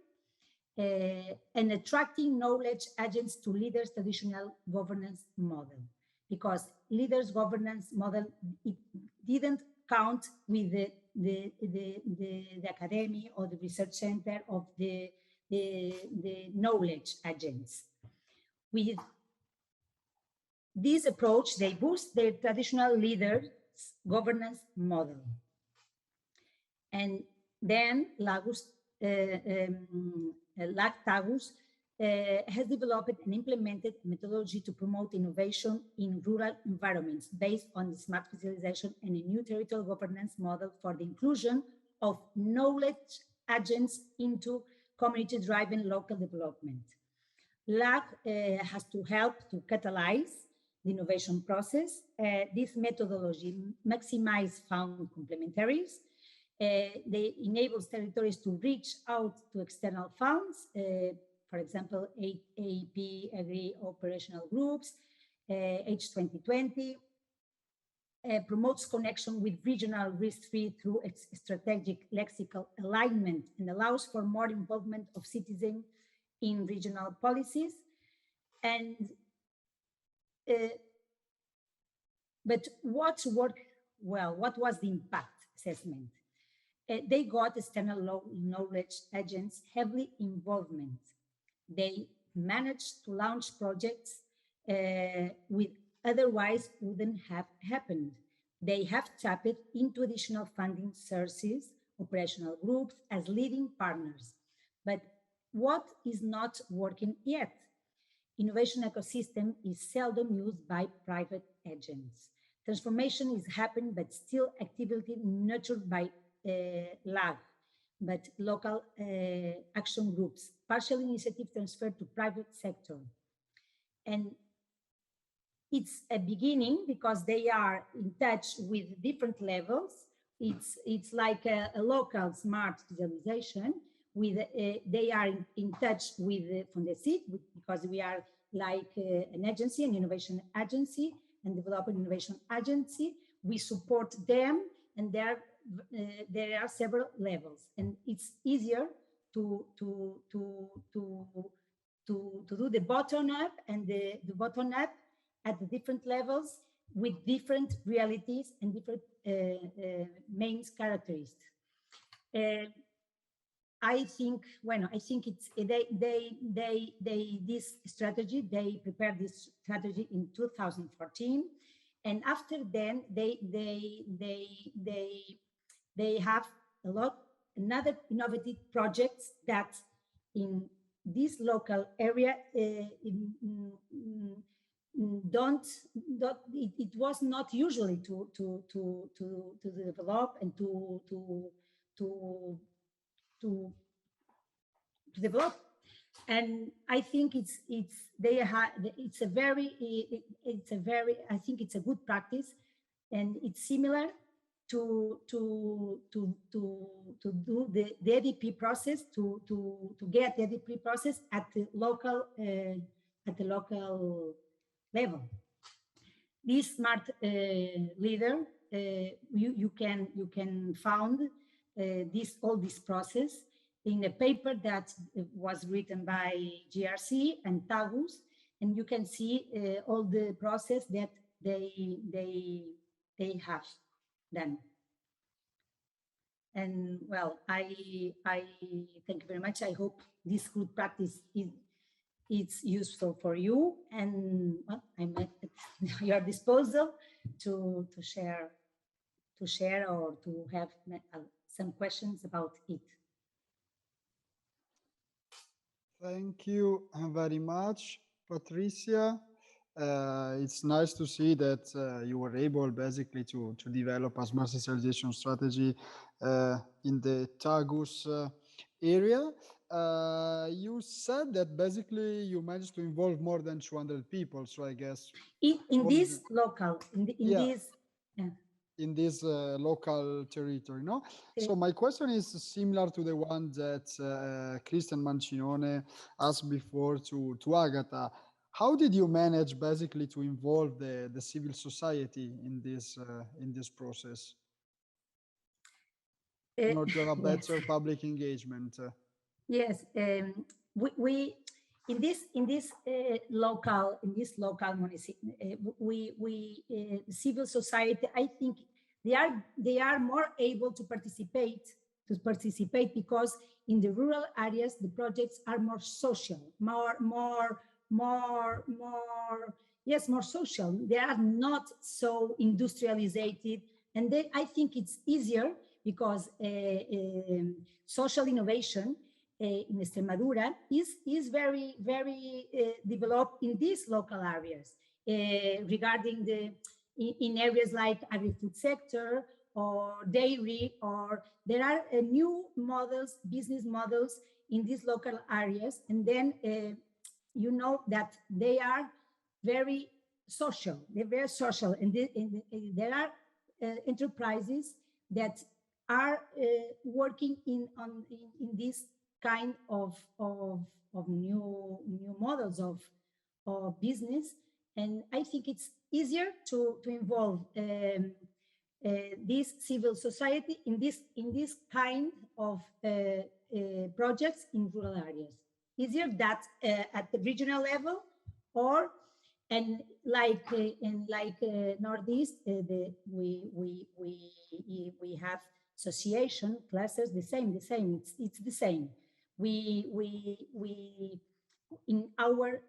and attracting knowledge agents to leaders' traditional governance model. Because leaders' governance model, it didn't count with the academy or the research center of the knowledge agents. With this approach, they boost their traditional leaders' governance model. And then TAGUS has developed and implemented a methodology to promote innovation in rural environments based on the smart specialization and a new territorial governance model for the inclusion of knowledge agents into community-driven local development. LAG has to help to catalyze the innovation process. This methodology maximizes fund complementaries. They enable territories to reach out to external funds, for example, AEP Agri Operational Groups, H2020, promotes connection with regional RIS3 through its strategic lexical alignment and allows for more involvement of citizens in regional policies. And but what worked well? What was the impact assessment? They got external knowledge agents heavily involvement. They managed to launch projects with otherwise wouldn't have happened. They have tapped into additional funding sources, operational groups as leading partners. But what is not working yet? Innovation ecosystem is seldom used by private agents. Transformation is happening, but still activity nurtured by LAG, but local action groups, partial initiative transferred to private sector. And it's a beginning because they are in touch with different levels. It's like a local smart specialization. With they are in touch with from the seat because we are like an agency, an innovation agency, and development innovation agency. We support them, and there are several levels, and it's easier to do the bottom up and the bottom up at the different levels with different realities and different main characteristics. I think it's this strategy, they prepared this strategy in 2014, and after then they have another innovative projects that in this local area it was not usually to develop and to develop. And I think I think it's a good practice, and it's similar to do the ADP process, to get the ADP process at the local at the local level. This smart leader, you can found all this process in a paper that was written by GRC and Tagus, and you can see all the process that they have done. And well, I thank you very much. I hope this good practice it's useful for you, and well, I'm at your disposal to share or to have some questions about it. Thank you very much, Patricia. It's nice to see that you were able basically to develop a smart specialization strategy in the Tagus area. You said that basically you managed to involve more than 200 people. So I guess in this local, in this local territory, no? So my question is similar to the one that Christian Mancinone asked before to Agatha. How did you manage basically to involve the civil society in this process? In order to have a better public engagement. Yes, we in this local civil society, I think they are more able to participate because in the rural areas the projects are more social, more social. They are not so industrialized, and I think it's easier because social innovation in Extremadura is very developed in these local areas regarding in areas like agri-food sector or dairy, or there are new models, business models in these local areas, and then you know that they are very social. They're very social, and there are enterprises that are working in this kind of new models of business, and I think it's easier to involve this civil society in this kind of projects in rural areas. Easier that at the regional level, or and like Northeast, we have association clusters, the same. It's the same. We in our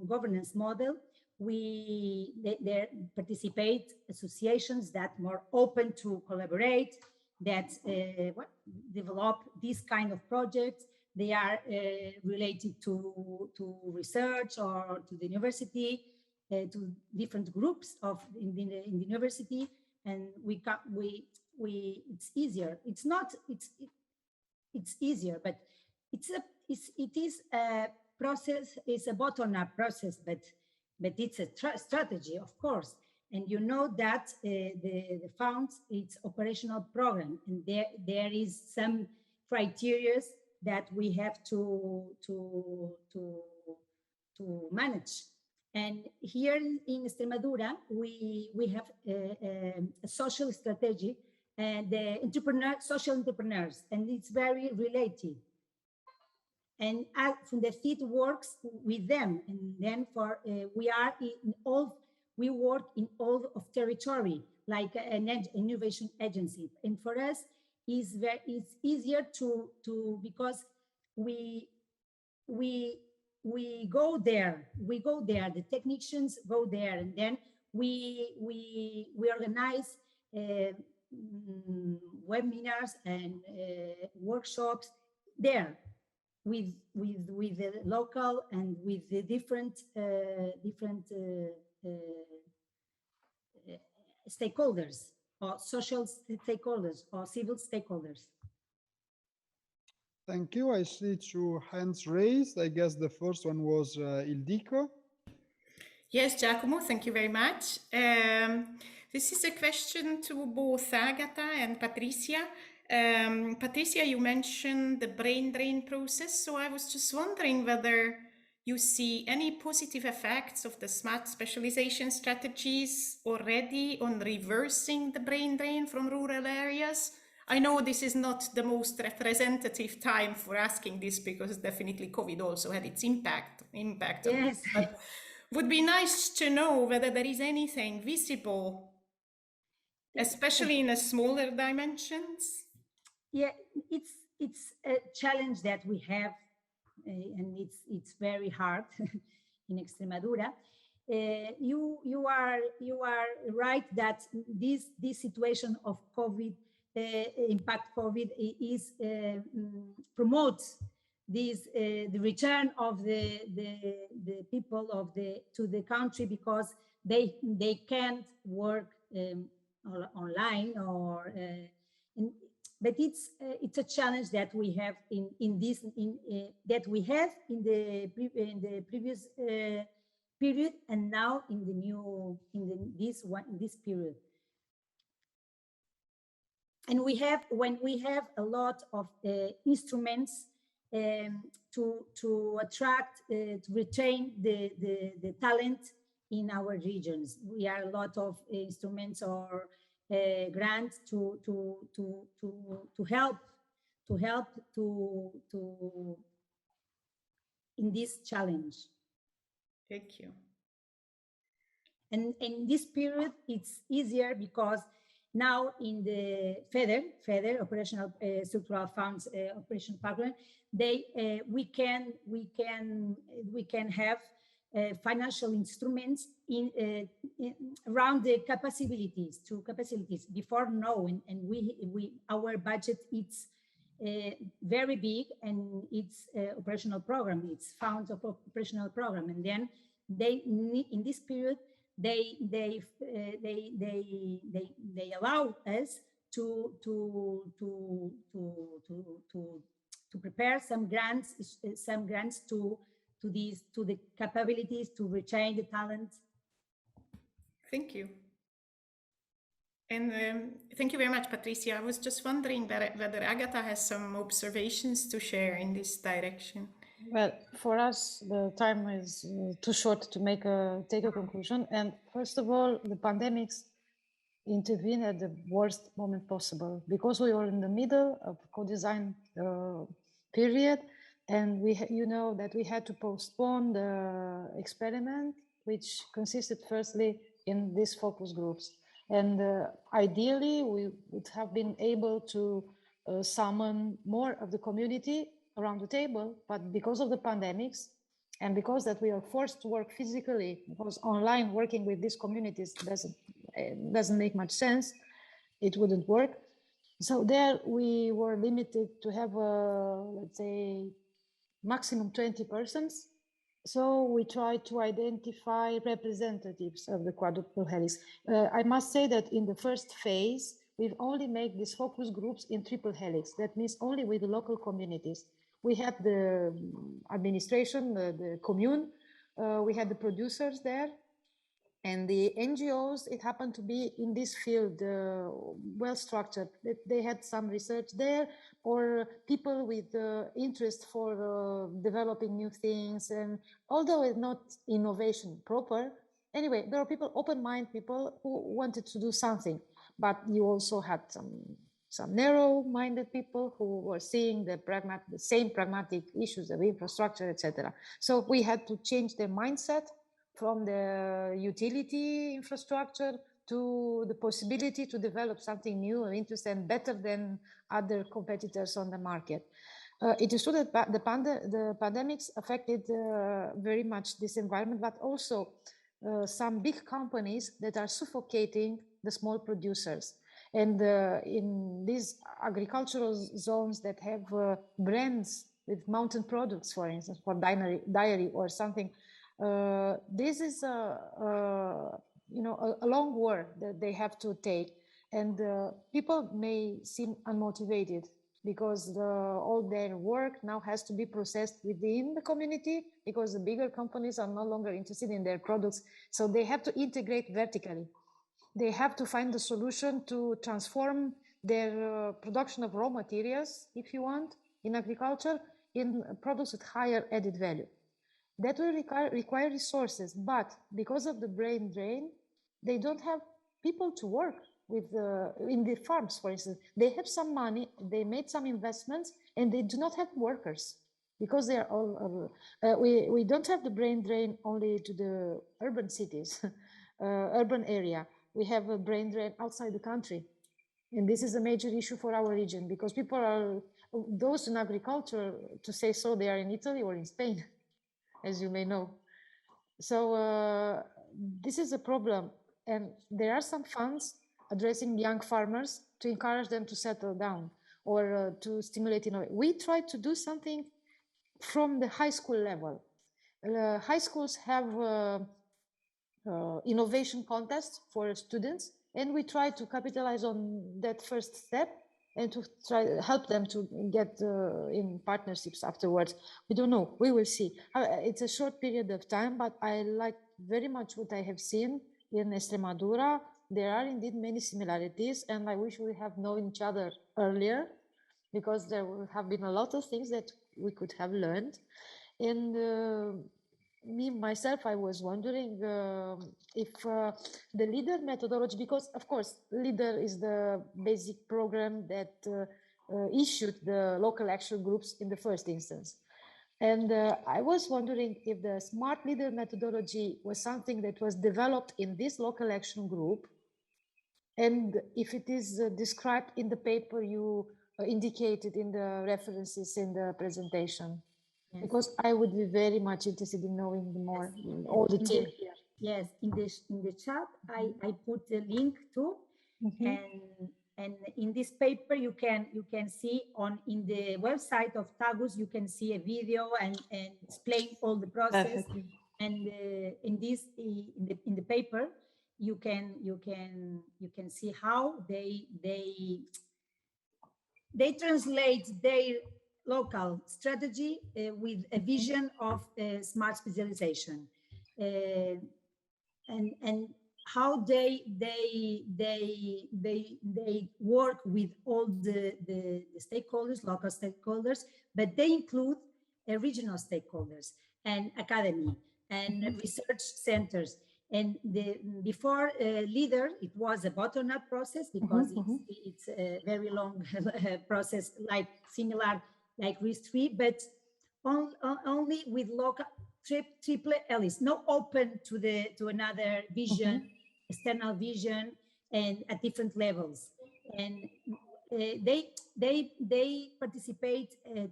governance model, there participate associations that more open to collaborate, that develop this kind of projects. They are related to research or to the university, to different groups in the university, and it's easier. It's easier, but it is a process. It's a bottom-up process, but it's a strategy, of course. And you know that the funds, it's operational program, and there is some criteria that we have to manage. And here in Extremadura, we have a social strategy and the social entrepreneurs, and it's very related. And Fundecit works with them, and then we work in all of territory like an innovation agency. And for us, it's easier to because we go there. The technicians go there, and then we organize webinars and workshops there with the local and with the different stakeholders, or social stakeholders, or civil stakeholders. Thank you. I see two hands raised. I guess the first one was Ildiko. Yes, Giacomo, thank you very much. This is a question to both Agatha and Patricia. Patricia, you mentioned the brain drain process, so I was just wondering whether you see any positive effects of the smart specialization strategies already on reversing the brain drain from rural areas? I know this is not the most representative time for asking this because definitely COVID also had its impact on Yes. this, but would be nice to know whether there is anything visible, especially in a smaller dimensions. Yeah, it's a challenge that we have, and it's very hard in Extremadura. You are right that this situation of COVID, impact COVID, is promotes this the return of the people of to the country, because they can't work online or but it's a challenge that we have that we have in the previous period, and now in the new this period. And when we have a lot of instruments to attract, to retain the talent in our regions. We are a lot of instruments or grants to help in this challenge. Thank you. And in this period, it's easier because now in the FEDER operational structural funds operation program, we can have financial instruments around the capabilities. Before now, and we our budget it's very big, and it's operational program. It's funds of operational program, and then they in this period they allow us to prepare some grants to the capabilities to retain the talent. Thank you. And thank you very much, Patricia. I was just wondering whether Agatha has some observations to share in this direction. Well, for us, the time is too short to take a conclusion. And first of all, the pandemics intervened at the worst moment possible, because we were in the middle of co-design period, and you know that we had to postpone the experiment, which consisted firstly in these focus groups. And ideally, we would have been able to summon more of the community around the table, but because of the pandemics, and because that we are forced to work physically, because online working with these communities doesn't make much sense, it wouldn't work. So there we were limited to have let's say maximum 20 persons. So we tried to identify representatives of the quadruple helix. I must say that in the first phase, we've only made these focus groups in triple helix. That means only with the local communities. We had the administration, the commune, we had the producers there, and the NGOs, it happened to be in this field, well structured. They had some research there, or people with interest for developing new things. And although it's not innovation proper, anyway, there are people, open-minded people who wanted to do something. But you also had some narrow-minded people who were seeing the same pragmatic issues of infrastructure, etc. So we had to change their mindset from the utility infrastructure to the possibility to develop something new and interesting and better than other competitors on the market. It is true that the pandemics affected very much this environment, but also some big companies that are suffocating the small producers. And in these agricultural zones that have brands with mountain products, for instance, for dairy or something, this is a long war that they have to take, and people may seem unmotivated because all their work now has to be processed within the community, because the bigger companies are no longer interested in their products, so they have to integrate vertically. They have to find a solution to transform their production of raw materials, if you want, in agriculture, in products with higher added value. that will require resources, but because of the brain drain, they don't have people to work with in the farms, for instance. They have some money, they made some investments, and they do not have workers because they are all. We don't have the brain drain only to the urban cities, urban area. We have a brain drain outside the country, and this is a major issue for our region because people are those in agriculture, to say so, they are in Italy or in Spain, as you may know. So this is a problem, and there are some funds addressing young farmers to encourage them to settle down or to stimulate innovation. We try to do something from the high school level. High schools have innovation contests for students, and we try to capitalize on that first step and to try to help them to get in partnerships afterwards. We don't know, we will see. It's a short period of time, but I like very much what I have seen in Extremadura. There are indeed many similarities, and I wish we have known each other earlier, because there would have been a lot of things that we could have learned. And myself, I was wondering if the LEADER methodology, because of course LEADER is the basic program that issued the local action groups in the first instance. And I was wondering if the Smart LEADER methodology was something that was developed in this local action group, and if it is described in the paper you indicated in the references in the presentation. Yes. Because I would be very much interested in knowing more, yes, all the team here. Yes, in the chat, I put the link too, and in this paper you can see in the website of TAGUS, you can see a video and explain all the process. Perfectly. And in the paper you can see how they translate their local strategy with a vision of smart specialization, and how they work with all the stakeholders, local stakeholders, but they include regional stakeholders and academy and research centers. And before LEADER, it was a bottom-up process, because it's a very long process, similar like RIS3, but only with local triple LEs, no open to another vision, external vision, and at different levels. And they participate in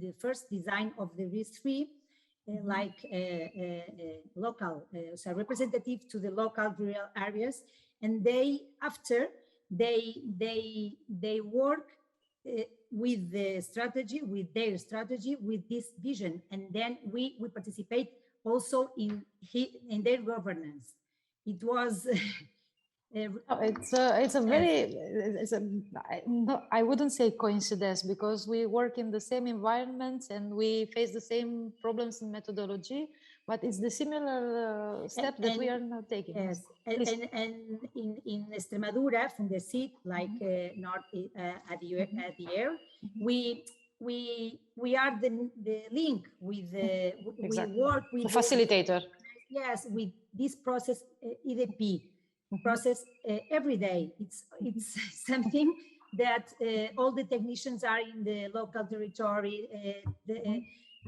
the first design of the RIS3. Like local, so representative to the local rural areas, and after they work with the strategy, with their strategy, with this vision, and then we participate also in their governance. It was. It's a very, I wouldn't say coincidence, because we work in the same environment and we face the same problems in methodology, but it's the similar step that we are now taking. Yes, and in Extremadura, from the seat, like Nord ADR, we are the link with exactly. We work with the facilitator. Yes, with this process, EDP. Process every day. It's something that all the technicians are in the local territory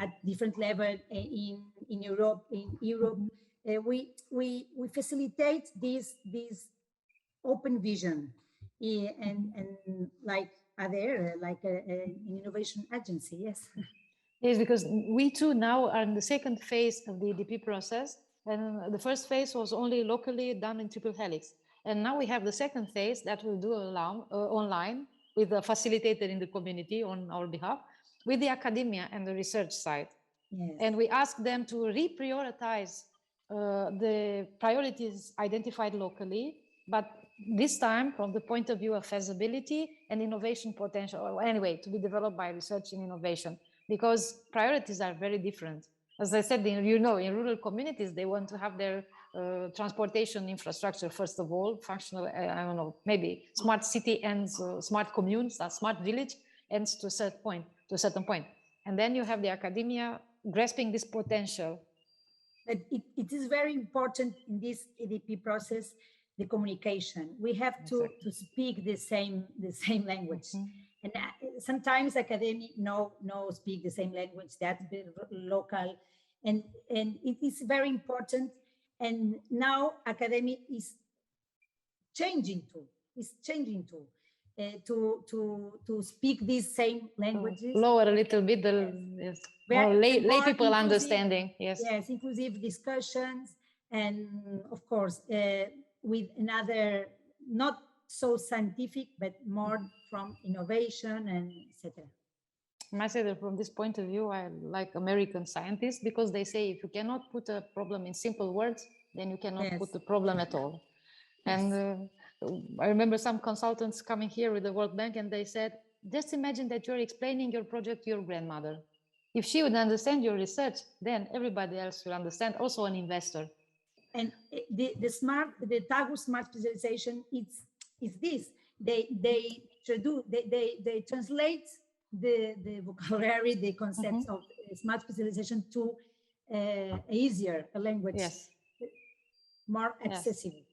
at different level in Europe. In Europe, we facilitate this open vision, and like ADR, like an innovation agency. Yes. Yes, because we too now are in the second phase of the EDP process. And the first phase was only locally done in triple helix. And now we have the second phase that we'll do online with a facilitator in the community on our behalf, with the academia and the research side. Yes. And we ask them to reprioritize the priorities identified locally, but this time from the point of view of feasibility and innovation potential, or anyway, to be developed by research and innovation, because priorities are very different. As I said, in rural communities, they want to have their transportation infrastructure, first of all, functional, I don't know, maybe smart city ends, smart communes, smart village ends to a certain point. And then you have the academia grasping this potential. But it is very important in this EDP process, the communication. We have to speak the same language. And sometimes academia no speak the same language, that's local. And it is very important. And now academia is changing too. To speak these same languages. Lower a little bit the lay people understanding. Yes, inclusive discussions, and of course with another not so scientific but more from innovation and etc. I must say that from this point of view, I like American scientists, because they say if you cannot put a problem in simple words, then you cannot put the problem at all. And I remember some consultants coming here with the World Bank, and they said, just imagine that you're explaining your project to your grandmother. If she would understand your research, then everybody else will understand, also an investor. And the TAGU Smart Specialization is this. They translate the vocabulary, the concepts of smart specialization to easier language, more accessible.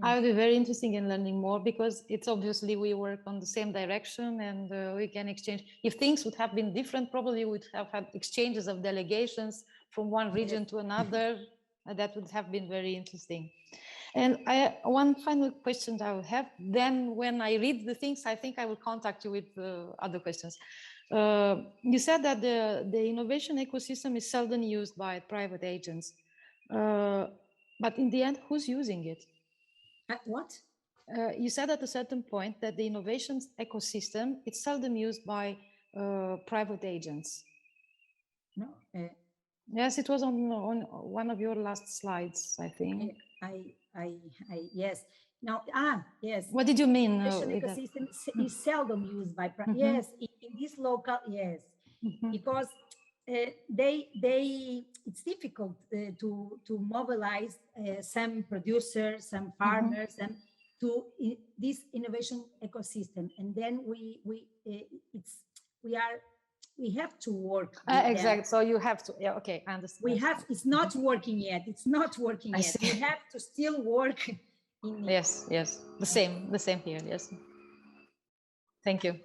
I would be very interested in learning more, because it's obviously we work on the same direction, and we can exchange. If things would have been different, probably we would have had exchanges of delegations from one region to another. That would have been very interesting. And one final question I will have. Then when I read the things, I think I will contact you with other questions. You said that the innovation ecosystem is seldom used by private agents. But in the end, who's using it? What? You said at a certain point that the innovation ecosystem is seldom used by private agents. No. Yes, it was on one of your last slides, I think. Yes. Now, yes. What did you mean? Innovation ecosystem is seldom used by private. Yes, in this local, yes, because it's difficult to mobilize some producers, some farmers, and to this innovation ecosystem, and then we have to work. Exactly. So you have to. Yeah. Okay. I understand. It's not working yet. It's not working yet. We have to still work. Yes. The same here. Yes. Thank you.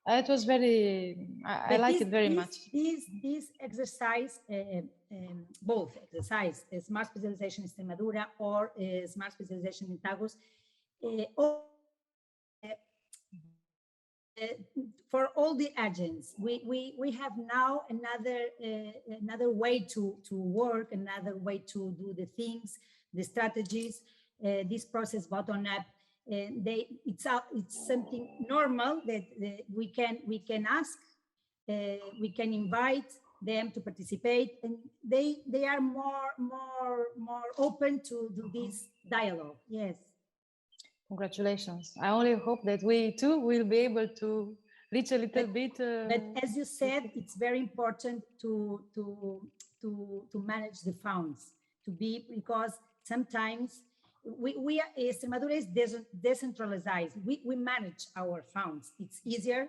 It was very. I like it very much. This exercise, both exercise, Smart Specialization in Extremadura or Smart Specialization in TAGUS, for all the agents, we have now another way to work, another way to do the things, the strategies. This process bottom up. It's something normal that we can ask, we can invite them to participate, and they are more open to do this dialogue. Yes. Congratulations. I only hope that we too will be able to reach a little bit. But as you said, it's very important to manage the funds, because sometimes Extremadura is decentralized. We manage our funds. It's easier,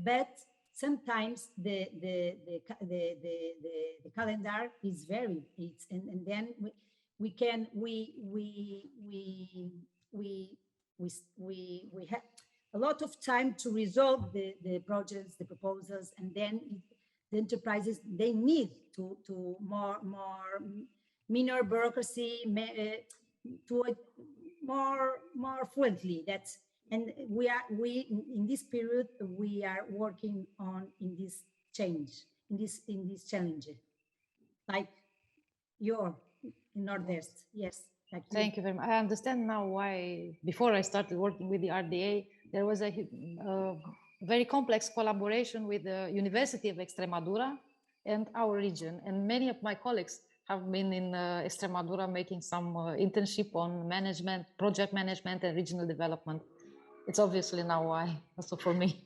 but sometimes the calendar is and then we have a lot of time to resolve the projects, the proposals, and then the enterprises, they need to more minor bureaucracy, to more fluently. And we in this period we are working on in this change, in this challenge, like your Nord Est. Yes. Thank you very much. I understand now why before I started working with the RDA there was a very complex collaboration with the University of Extremadura and our region, and many of my colleagues have been in Extremadura making some internship on management, project management, and regional development. It's obviously now why, also for me.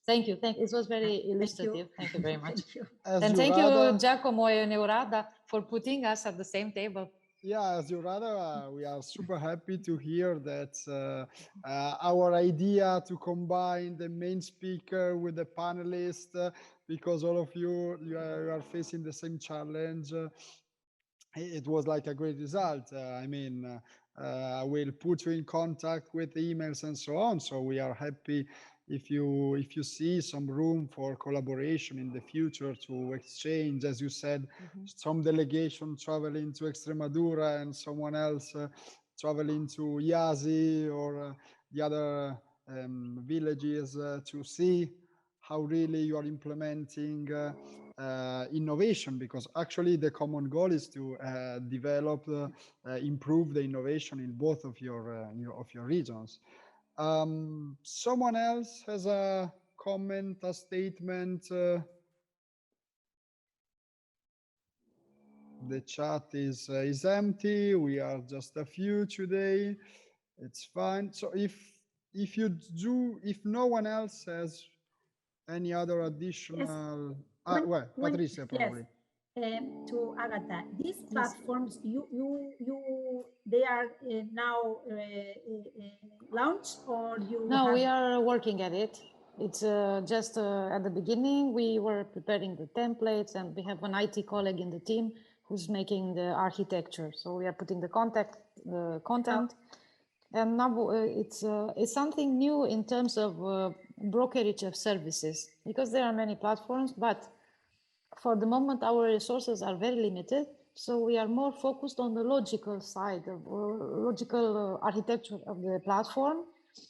Thank you. It was very illustrative. Thank you very much. Thank you. And thank you, Giacomo and Eurada, for putting us at the same table. Yeah, as your rather, we are super happy to hear that our idea to combine the main speaker with the panelist, because all of you are facing the same challenge. It was like a great result. I mean, I will put you in contact with emails and so on. So we are happy if you see some room for collaboration in the future to exchange, as you said, some delegation traveling to Extremadura and someone else traveling to Iași or the other villages to see how really you are implementing innovation, because actually the common goal is to develop, improve the innovation in both of your regions. Someone else has a comment, a statement? The chat is empty. We are just a few today. It's fine. So if no one else has any other additional, well, Patricia probably. Yes. To Agatha, these platforms they are now launched, or you? No, we are working at it. It's just at the beginning we were preparing the templates, and we have an IT colleague in the team who's making the architecture. So we are putting the content, and now it's something new in terms of brokerage of services, because there are many platforms, but for the moment our resources are very limited. So we are more focused on the logical side of logical architecture of the platform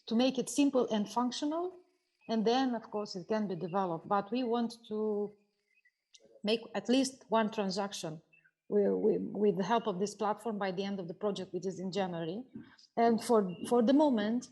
to make it simple and functional, and then of course it can be developed. But we want to make at least one transaction with the help of this platform by the end of the project, which is in January. And for the moment,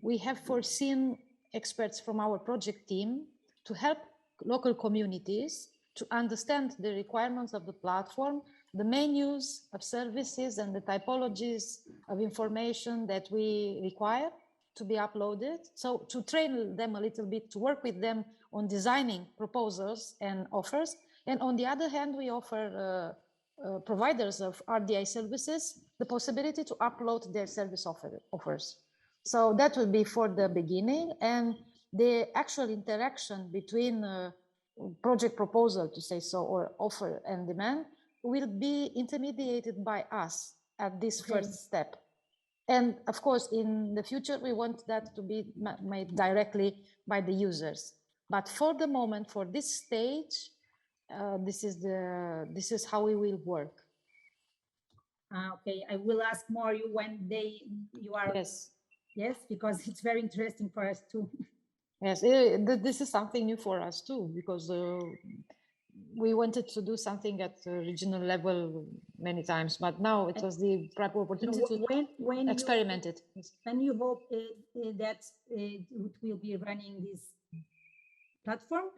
we have foreseen experts from our project team to help local communities to understand the requirements of the platform, the menus of services and the typologies of information that we require to be uploaded. So to train them a little bit, to work with them on designing proposals and offers. And on the other hand, we offer providers of RDI services the possibility to upload their service offers. So that will be for the beginning, and the actual interaction between project proposal, to say so, or offer and demand will be intermediated by us at this first step. And of course, in the future, we want that to be made directly by the users. But for the moment, for this stage, this is how we will work. Okay, I will ask more you when you are. Yes, because it's very interesting for us too. Yes, this is something new for us too, because we wanted to do something at the regional level many times, but now it was the proper opportunity to experiment it. When you hope that it will be running this platform?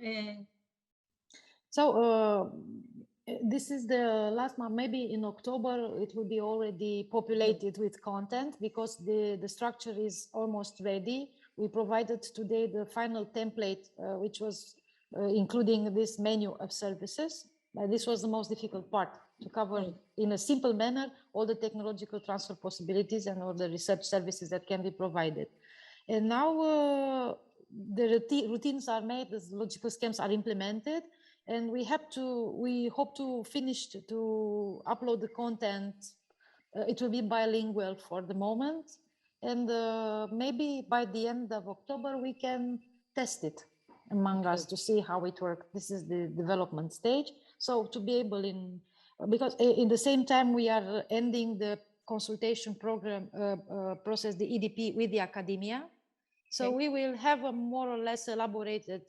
So this is the last month. Maybe in October it will be already populated with content, because the structure is almost ready. We provided today the final template, which was including this menu of services. This was the most difficult part, to cover in a simple manner all the technological transfer possibilities and all the research services that can be provided. And now the routines are made, the logical schemes are implemented, and we hope to finish to upload the content. It will be bilingual for the moment, and maybe by the end of October we can test it among us to see how it works. This is the development stage. So to be able because in the same time we are ending the consultation program process, the EDP, with the academia. So we will have a more or less elaborated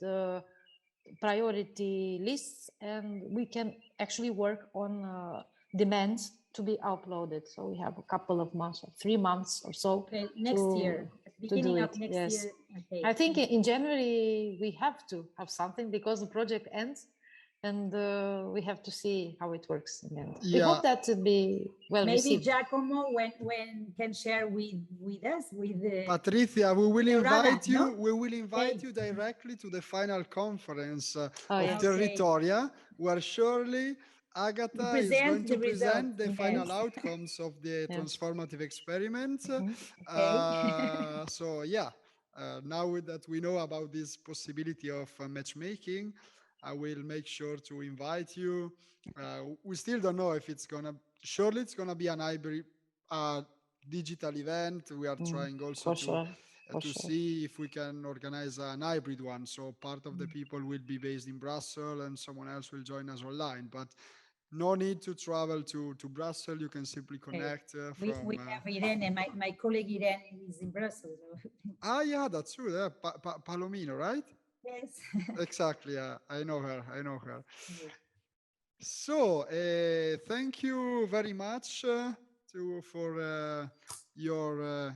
priority lists, and we can actually work on demands to be uploaded. So we have a couple of months, 3 months or so. Next year, beginning of next year. Okay. I think in January we have to have something, because the project ends, and we have to see how it works in the end. We hope that to be well received. Maybe Giacomo, when can share with us, with Patricia, we will invite you. We will invite you directly to the final conference of TeRRItoria, where surely Agatha is going to present the final yes. outcomes of the transformative experiment. Okay. So yeah, now that we know about this possibility of matchmaking, I will make sure to invite you. We still don't know if it's gonna, surely it's gonna be an hybrid digital event. We are trying also to see if we can organize an hybrid one. So part of the people will be based in Brussels and someone else will join us online. But no need to travel to Brussels. You can simply connect from. We have Irene, my colleague Irene is in Brussels. Yeah, that's true. Yeah. Palomino, right? Yes. Exactly. Yeah, I know her. I know her. Yes. So thank you very much for your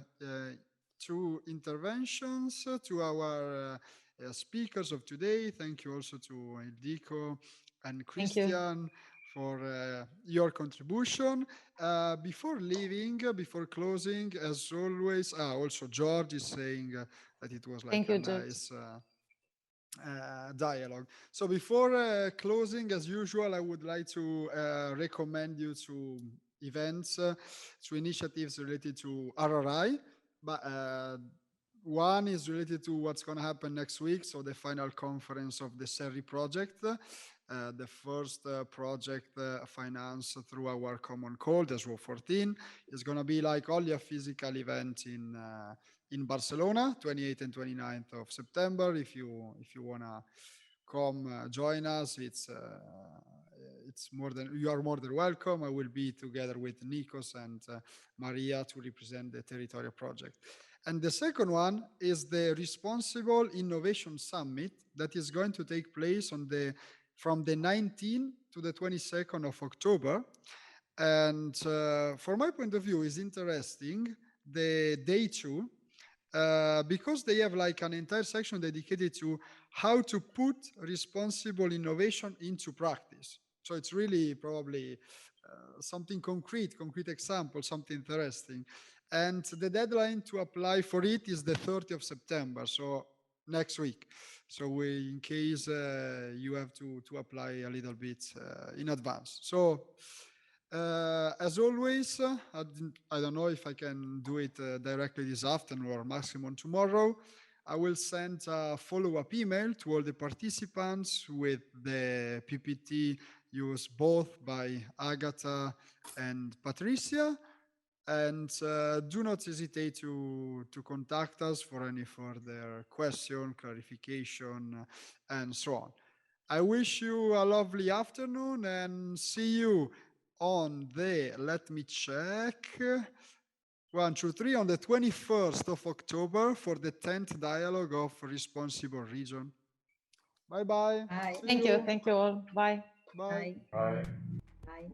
two interventions, to our speakers of today. Thank you also to Ildiko and Christian for your contribution. Before leaving, before closing, as always, also George is saying that it was like a nice dialogue. So before closing, as usual, I would like to recommend you to events, to initiatives related to RRI. But one is related to what's going to happen next week. So the final conference of the SERRI project, the first project financed through our common call, the SWO 14, is going to be like only a physical event in Barcelona, 28th and 29th of September. If you wanna come join us, it's more than, you are more than welcome. I will be together with Nikos and Maria to represent the TeRRItoria project. And the second one is the Responsible Innovation Summit that is going to take place from the 19th to the 22nd of October. And from my point of view, is interesting the day 2, because they have like an entire section dedicated to how to put responsible innovation into practice. So it's really probably something concrete example, something interesting. And the deadline to apply for it is the 30th of September, so next week. So in case you have to apply a little bit in advance. So as always, I don't know if I can do it directly this afternoon or maximum tomorrow. I will send a follow-up email to all the participants with the PPT used both by Agatha and Patricia. And do not hesitate to contact us for any further question, clarification, and so on. I wish you a lovely afternoon and see you on the, let me check, 1, 2, 3, on the 21st of October for the 10th Dialogue of Responsible Region. Bye-bye. Thank you. Thank you all. Bye. Bye. Bye. Bye.